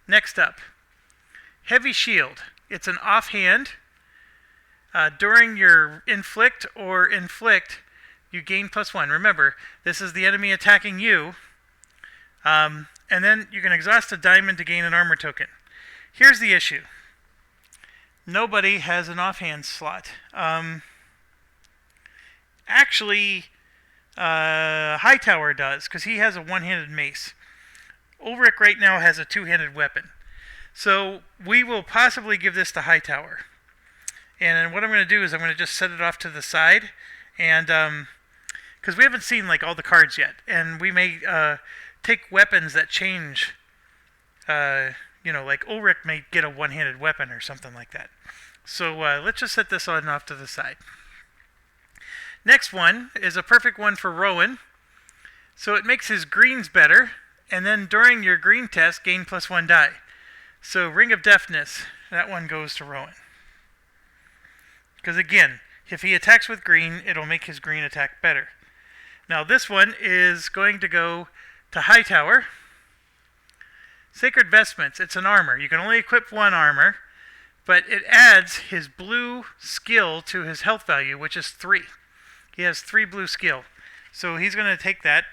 next up, Heavy Shield. It's an offhand. During your inflict, you gain +1. Remember, this is the enemy attacking you. And then you can exhaust a diamond to gain an armor token. Here's the issue. Nobody has an offhand slot. Actually, Hightower does, because he has a one-handed mace. Ulrich right now has a two-handed weapon. So we will possibly give this to Hightower. And then what I'm going to do is I'm going to just set it off to the side. And because we haven't seen like all the cards yet. And we may take weapons that change. Like Ulrich may get a one-handed weapon or something like that. So let's just set this on off to the side. Next one is a perfect one for Rowan. So it makes his greens better. And then during your green test, gain +1 die. So Ring of Deafness, that one goes to Rowan. Because again, if he attacks with green, it'll make his green attack better. Now this one is going to go to Hightower. Sacred Vestments, it's an armor. You can only equip one armor, but it adds his blue skill to his health value, which is 3. He has 3 blue skill. So he's going to take that,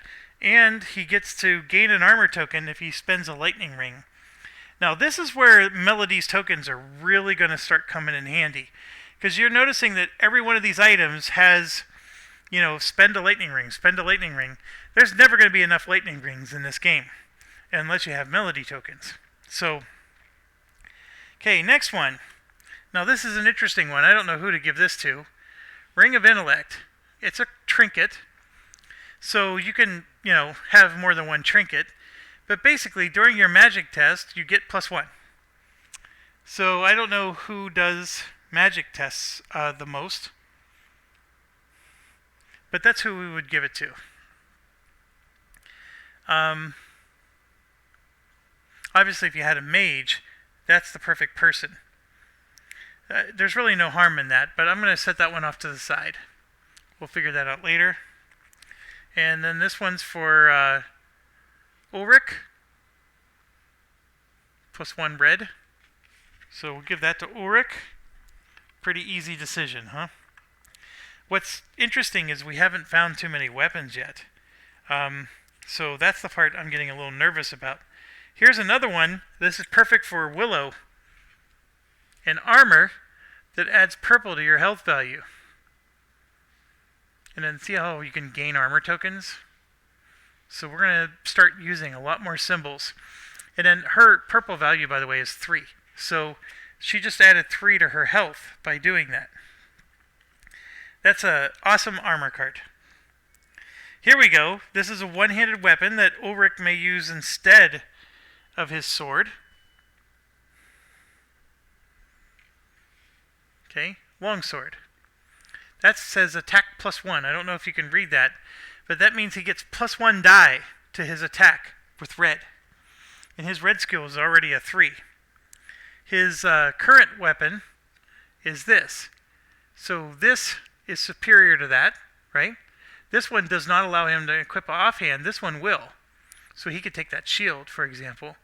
and he gets to gain an armor token if he spends a lightning ring. Now this is where Melody's tokens are really going to start coming in handy. Because you're noticing that every one of these items has, spend a lightning ring, spend a lightning ring. There's never going to be enough lightning rings in this game, unless you have Melody tokens. So, okay, next one. Now this is an interesting one. I don't know who to give this to. Ring of Intellect. It's a trinket. So you can, have more than one trinket. But basically, during your magic test, you get +1. So I don't know who does magic tests the most. But that's who we would give it to. Obviously, if you had a mage, that's the perfect person. There's really no harm in that, but I'm going to set that one off to the side. We'll figure that out later. And then this one's for Ulrich. +1 red. So we'll give that to Ulrich. Pretty easy decision, huh? What's interesting is we haven't found too many weapons yet. So that's the part I'm getting a little nervous about. Here's another one. This is perfect for Willow. An armor that adds purple to your health value. And then see how you can gain armor tokens? So we're going to start using a lot more symbols. And then her purple value, by the way, is 3. So she just added 3 to her health by doing that. That's an awesome armor card. Here we go. This is a one-handed weapon that Ulrich may use instead of his sword. Okay, longsword. That says attack +1. I don't know if you can read that, but that means he gets +1 die to his attack with red. And his red skill is already a 3. His current weapon is this. So this is superior to that, right? This one does not allow him to equip offhand. This one will. So he could take that shield, for example.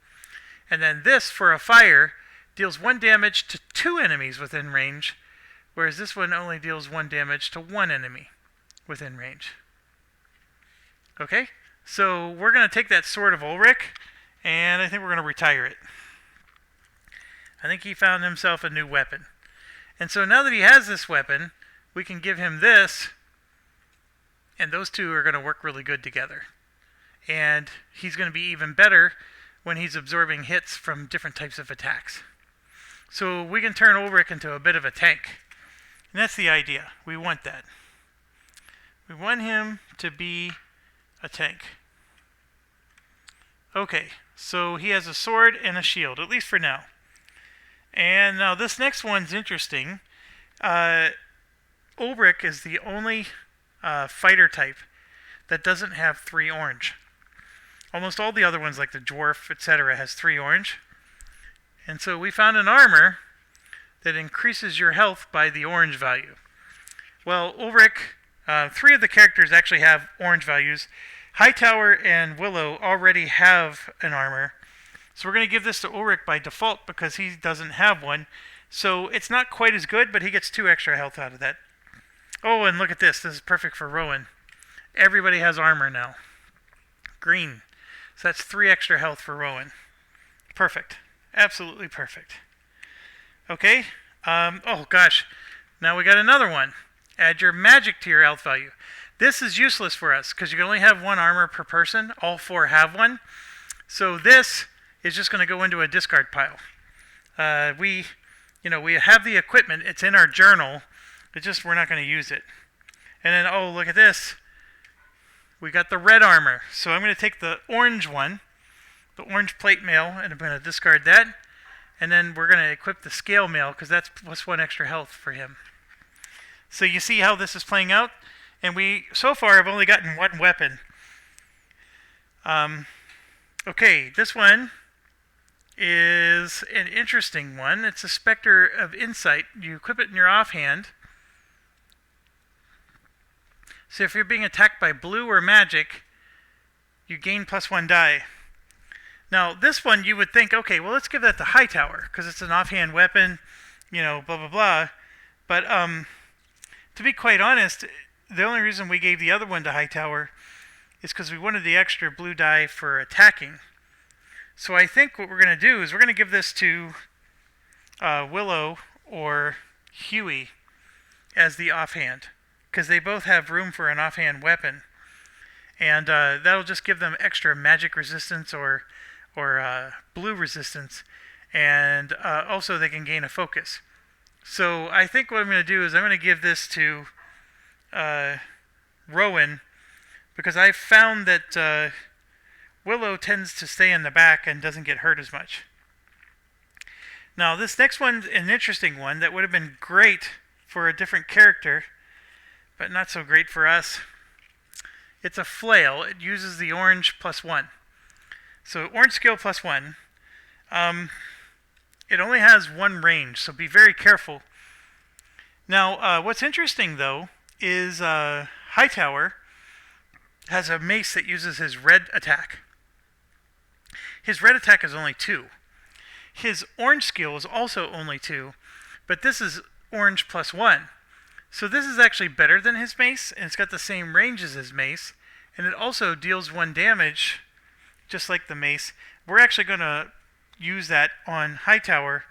And then this, for a fire, deals 1 damage to 2 enemies within range, whereas this one only deals 1 damage to 1 enemy within range. Okay? So we're going to take that Sword of Ulrich, and I think we're going to retire it. I think he found himself a new weapon. And so now that he has this weapon, we can give him this, and those two are going to work really good together. And he's going to be even better when he's absorbing hits from different types of attacks. So we can turn Ulrich into a bit of a tank. And that's the idea. We want that. We want him to be a tank. Okay, so he has a sword and a shield, at least for now. And now this next one's interesting. Ulrich is the only fighter type that doesn't have 3 orange. Almost all the other ones, like the dwarf, etc., has 3 orange. And so we found an armor that increases your health by the orange value. Well, Ulrich, 3 of the characters actually have orange values. Hightower and Willow already have an armor, so we're going to give this to Ulrich by default because he doesn't have one. So it's not quite as good, but he gets 2 extra health out of that. Oh, and look at this. This is perfect for Rowan. Everybody has armor now. Green. So that's 3 extra health for Rowan. Perfect. Absolutely perfect. Okay. Oh, gosh. Now we got another one. Add your magic to your health value. This is useless for us because you can only have 1 armor per person. All 4 have one. So this is just going to go into a discard pile. We have the equipment. It's in our journal. It's just we're not going to use it. And then, oh, look at this. We got the red armor. So I'm going to take the orange one, the orange plate mail, and I'm going to discard that. And then we're going to equip the scale mail because that's plus 1 extra health for him. So you see how this is playing out? And we, so far, have only gotten 1 weapon. Okay, this one is an interesting one. It's a Spectre of Insight. You equip it in your offhand. So if you're being attacked by blue or magic, you gain plus 1 die. Now, this one you would think, okay, well, let's give that to Hightower, because it's an offhand weapon, blah, blah, blah. But to be quite honest, the only reason we gave the other one to Hightower is because we wanted the extra blue die for attacking. So I think what we're going to do is we're going to give this to Willow or Huey as the offhand, because they both have room for an offhand weapon. And that'll just give them extra magic resistance or blue resistance, and also they can gain a focus. So I think what I'm going to do is I'm going to give this to Rowan, because I found that Willow tends to stay in the back and doesn't get hurt as much. Now this next one's an interesting one that would have been great for a different character, but not so great for us. It's a flail. It uses the orange plus 1. So orange skill plus 1. It only has 1 range, so be very careful. Now, what's interesting though is Hightower has a mace that uses his red attack. His red attack is only 2. His orange skill is also only 2, but this is orange plus 1. So this is actually better than his mace, and it's got the same range as his mace, and it also deals 1 damage, just like the mace. We're actually going to use that on Hightower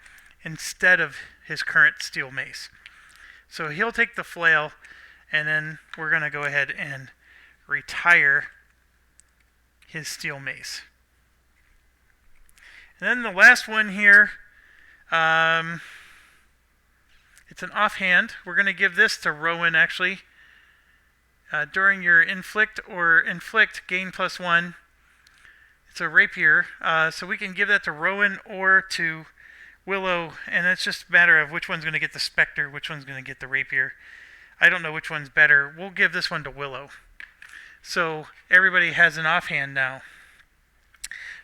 instead of his current steel mace. So he'll take the flail, and then we're going to go ahead and retire his steel mace. And then the last one here, it's an offhand. We're going to give this to Rowan, actually. During your inflict, gain plus 1. It's a rapier, so we can give that to Rowan or to Willow, and it's just a matter of which one's going to get the Spectre, which one's going to get the rapier. I don't know which one's better. We'll give this one to Willow. So everybody has an offhand now.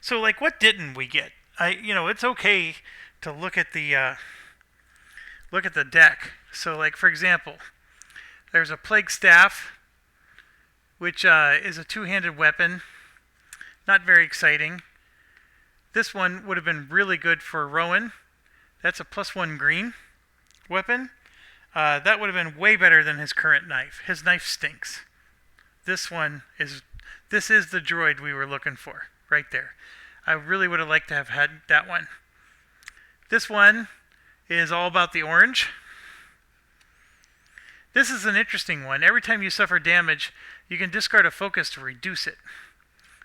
So, like, what didn't we get? It's okay to look at the deck. So, like, for example, there's a Plague Staff, which is a 2-handed weapon. Not very exciting. This one would have been really good for Rowan. That's a plus 1 green weapon. That would have been way better than his current knife. His knife stinks. This is the droid we were looking for, right there. I really would have liked to have had that one. This one is all about the orange. This is an interesting one. Every time you suffer damage, you can discard a focus to reduce it.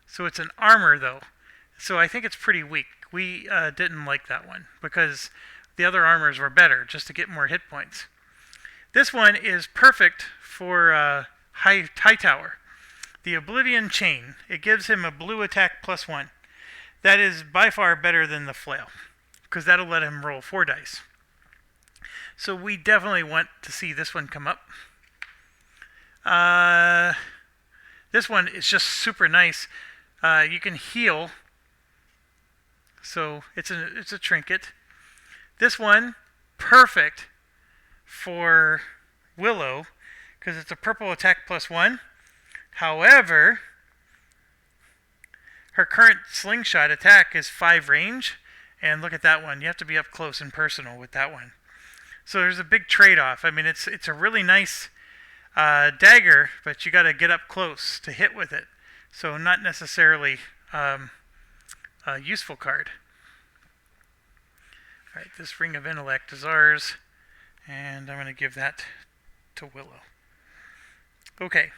So it's an armor, though. So I think it's pretty weak. We didn't like that one because the other armors were better, just to get more hit points. This one is perfect for Hightower. The Oblivion Chain. It gives him a blue attack plus 1. That is by far better than the flail, because that'll let him roll 4 dice. So we definitely want to see this one come up. This one is just super nice. You can heal, so it's a trinket. This one, perfect for Willow, because it's a purple attack plus 1. However, Her current slingshot attack is 5 range, and look at that one. You have to be up close and personal with that one. So there's a big trade-off. I mean, it's a really nice dagger, but you got to get up close to hit with it. So not necessarily a useful card. All right, this Ring of Intellect is ours, and I'm going to give that to Willow. Okay,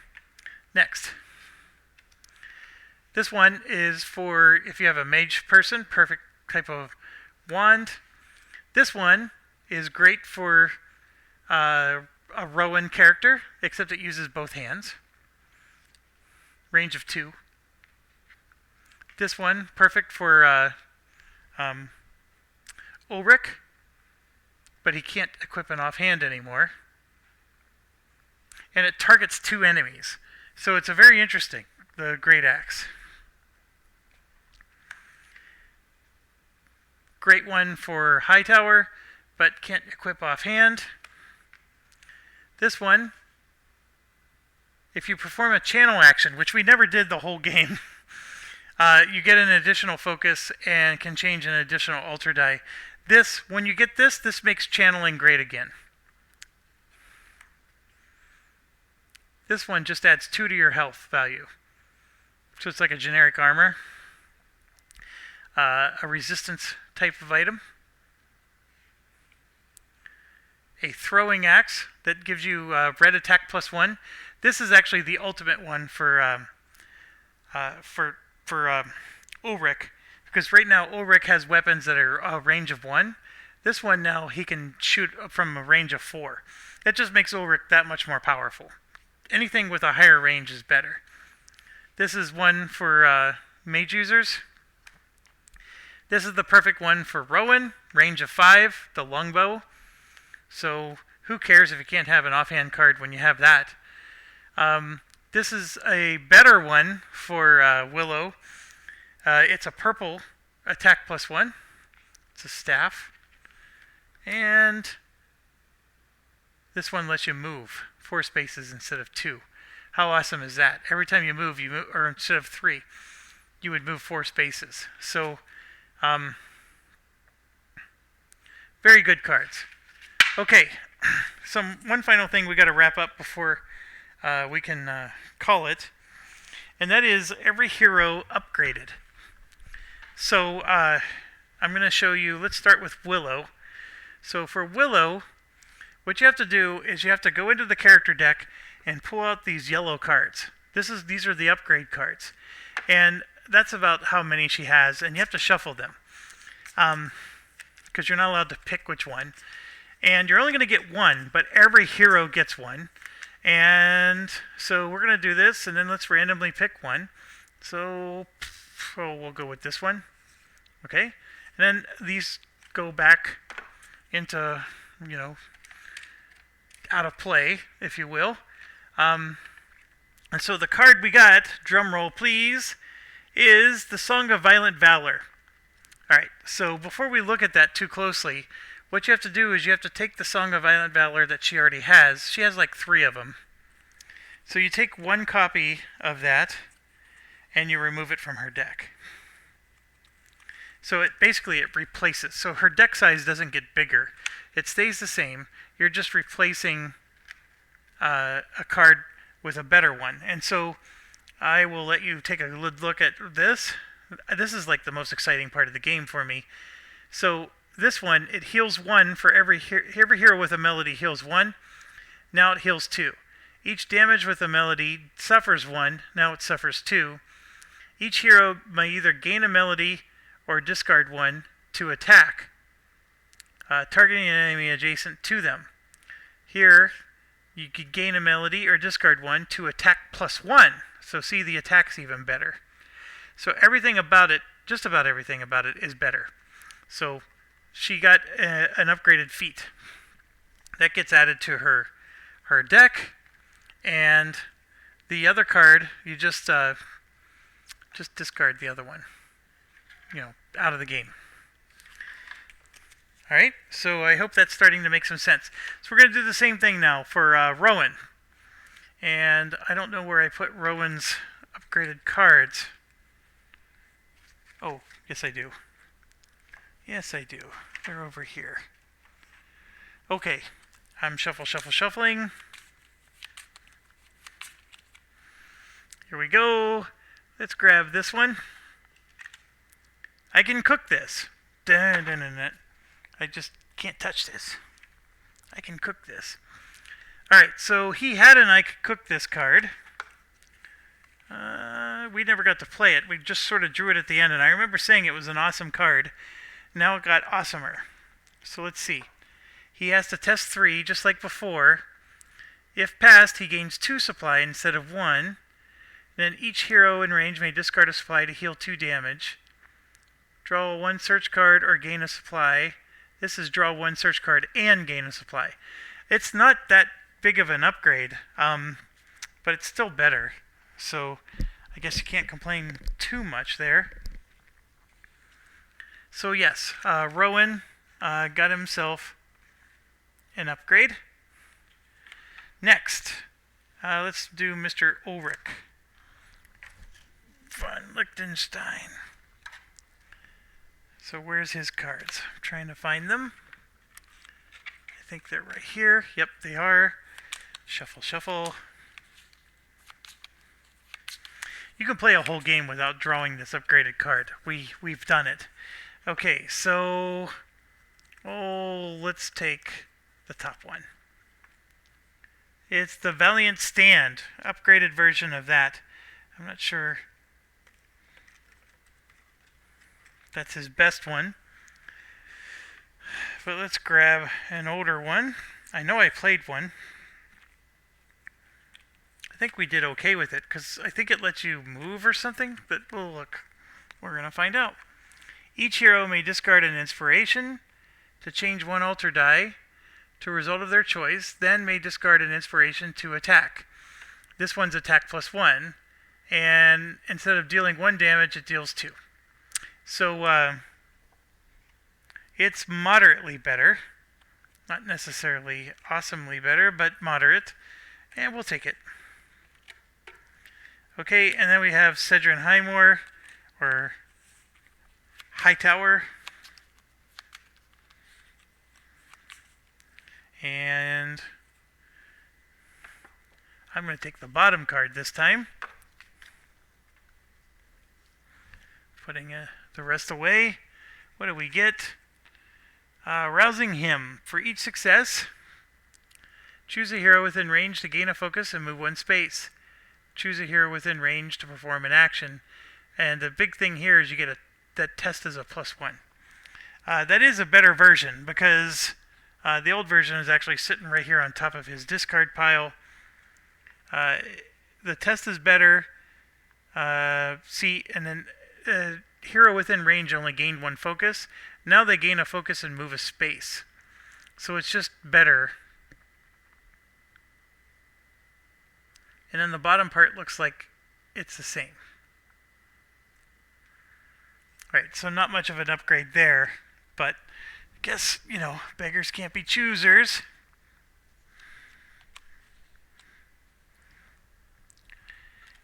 next. This one is for if you have a mage person, perfect type of wand. This one is great for a Rowan character, except it uses both hands. Range of 2. This one, perfect for Ulrich, but he can't equip an offhand anymore. And it targets 2 enemies. So it's a very interesting, the Great Axe. Great one for Hightower, but can't equip offhand. This one, if you perform a channel action, which we never did the whole game, you get an additional focus and can change an additional altar die. This, when you get this makes channeling great again. This one just adds 2 to your health value. So it's like a generic armor. A resistance type of item. A throwing axe that gives you red attack +1. This is actually the ultimate one for Ulrich, because right now Ulrich has weapons that are a range of 1. This one now he can shoot from a range of 4. That just makes Ulrich that much more powerful. Anything with a higher range is better. This is one for mage users. This is the perfect one for Rowan, range of 5, the longbow. So who cares if you can't have an offhand card when you have that. This is a better one for Willow. It's a purple attack +1. It's a staff. And this one lets you move 4 spaces instead of 2. How awesome is that? Every time you move, or instead of 3, you would move 4 spaces. So, very good cards. Okay, one final thing we got to wrap up before we can call it, and that is every hero upgraded. So I'm going to show you. Let's start with Willow. So for Willow, what you have to do is you have to go into the character deck and pull out these yellow cards. These are the upgrade cards, and that's about how many she has, and you have to shuffle them because you're not allowed to pick which one. And you're only going to get one, but every hero gets one. And so we're going to do this, and then let's randomly pick one. So we'll go with this one. Okay? And then these go back into, out of play, if you will. And so the card we got, drum roll please, is the Song of Violent Valor. Alright, so before we look at that too closely, what you have to do is you have to take the Song of Violent Valor that she already has. She has like 3 of them. So you take 1 copy of that and you remove it from her deck. So it replaces. So her deck size doesn't get bigger. It stays the same. You're just replacing a card with a better one. And so I will let you take a look at this. This is like the most exciting part of the game for me. So this one, it heals 1 for every hero with a melody heals 1. Now it heals 2. Each damage with a melody suffers 1. Now it suffers 2. Each hero may either gain a melody or discard 1 to attack, targeting an enemy adjacent to them. Here, you could gain a melody or discard 1 to attack +1. So see, the attack's even better. So everything about it, just about everything about it, is better. So she got an upgraded feat. That gets added to her deck, and the other card, you just discard the other one, out of the game. Alright, so I hope that's starting to make some sense. So we're going to do the same thing now for Rowan. And I don't know where I put Rowan's upgraded cards. Oh, yes I do. Yes I do. They're over here. Okay. I'm shuffling. Here we go. Let's grab this one. I can cook this. Dun, dun, dun, dun. I just can't touch this. I can cook this. Alright, so he had an I could cook this card. We never got to play it. We just sort of drew it at the end, and I remember saying it was an awesome card. Now it got awesomer. So let's see. He has to test 3, just like before. If passed, he gains 2 supply instead of 1. Then each hero in range may discard a supply to heal 2 damage. Draw 1 search card or gain a supply. This is draw 1 search card and gain a supply. It's not that big of an upgrade, but it's still better. So I guess you can't complain too much there. So yes, Rowan got himself an upgrade. Next, let's do Mr. Ulrich von Liechtenstein. So where's his cards? I'm trying to find them. I think they're right here. Yep, they are. Shuffle. You can play a whole game without drawing this upgraded card. We've done it. Okay, so let's take the top one. It's the Valiant Stand, upgraded version of that. I'm not sure that's his best one. But let's grab an older one. I know I played one. I think we did okay with it, because I think it lets you move or something. But, well, look, we're going to find out. Each hero may discard an inspiration to change 1 altar die to a result of their choice, then may discard an inspiration to attack. This one's attack +1, and instead of dealing 1 damage, it deals 2. So, it's moderately better. Not necessarily awesomely better, but moderate. And we'll take it. Okay, and then we have Cedrin Highmore, or Hightower. And I'm going to take the bottom card this time. Putting the rest away. What do we get? Rousing Hymn. For each success, choose a hero within range to gain a focus and move 1 space. Choose a hero within range to perform an action. And the big thing here is you get that test as a +1. That is a better version, because the old version is actually sitting right here on top of his discard pile. The test is better. See, and then hero within range only gained 1 focus. Now they gain a focus and move a space. So it's just better. And then the bottom part looks like it's the same. Alright, so not much of an upgrade there, but I guess, beggars can't be choosers.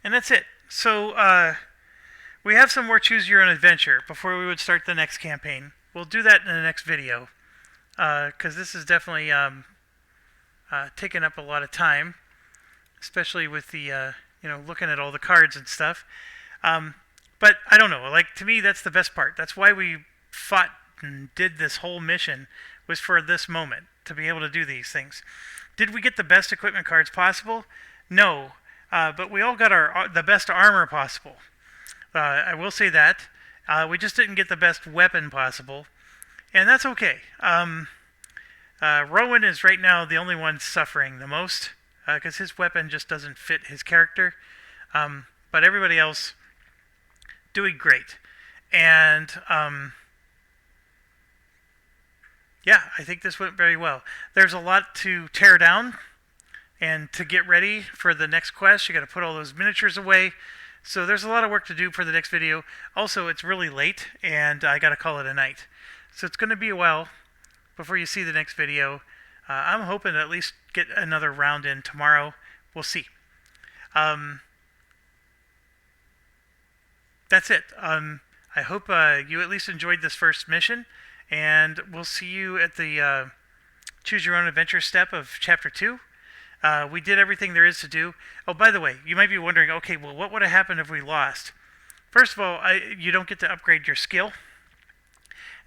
And that's it. So, we have some more Choose Your Own Adventure before we would start the next campaign. We'll do that in the next video, because this is definitely taking up a lot of time, especially with the, looking at all the cards and stuff. But I don't know, to me, that's the best part. That's why we fought and did this whole mission, was for this moment, to be able to do these things. Did we get the best equipment cards possible? No, but we all got the best armor possible. I will say that. We just didn't get the best weapon possible, and that's okay. Rowan is right now the only one suffering the most, because his weapon just doesn't fit his character. But everybody else doing great. And yeah, I think this went very well. There's a lot to tear down, and to get ready for the next quest, you got to put all those miniatures away. So there's a lot of work to do for the next video. Also, it's really late, and I got to call it a night. So it's going to be a while before you see the next video. I'm hoping to at least get another round in tomorrow. We'll see. That's it. I hope you at least enjoyed this first mission, and we'll see you at the Choose Your Own Adventure step of Chapter 2. We did everything there is to do. Oh, by the way, you might be wondering, okay, well, what would have happened if we lost? First of all, you don't get to upgrade your skill.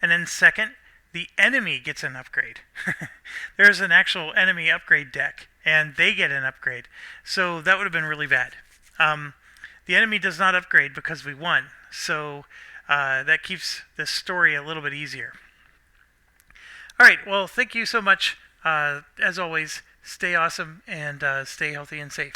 And then second, the enemy gets an upgrade. There's an actual enemy upgrade deck, and they get an upgrade. So that would have been really bad. The enemy does not upgrade because we won. So that keeps this story a little bit easier. All right, well, thank you so much. As always, stay awesome and stay healthy and safe.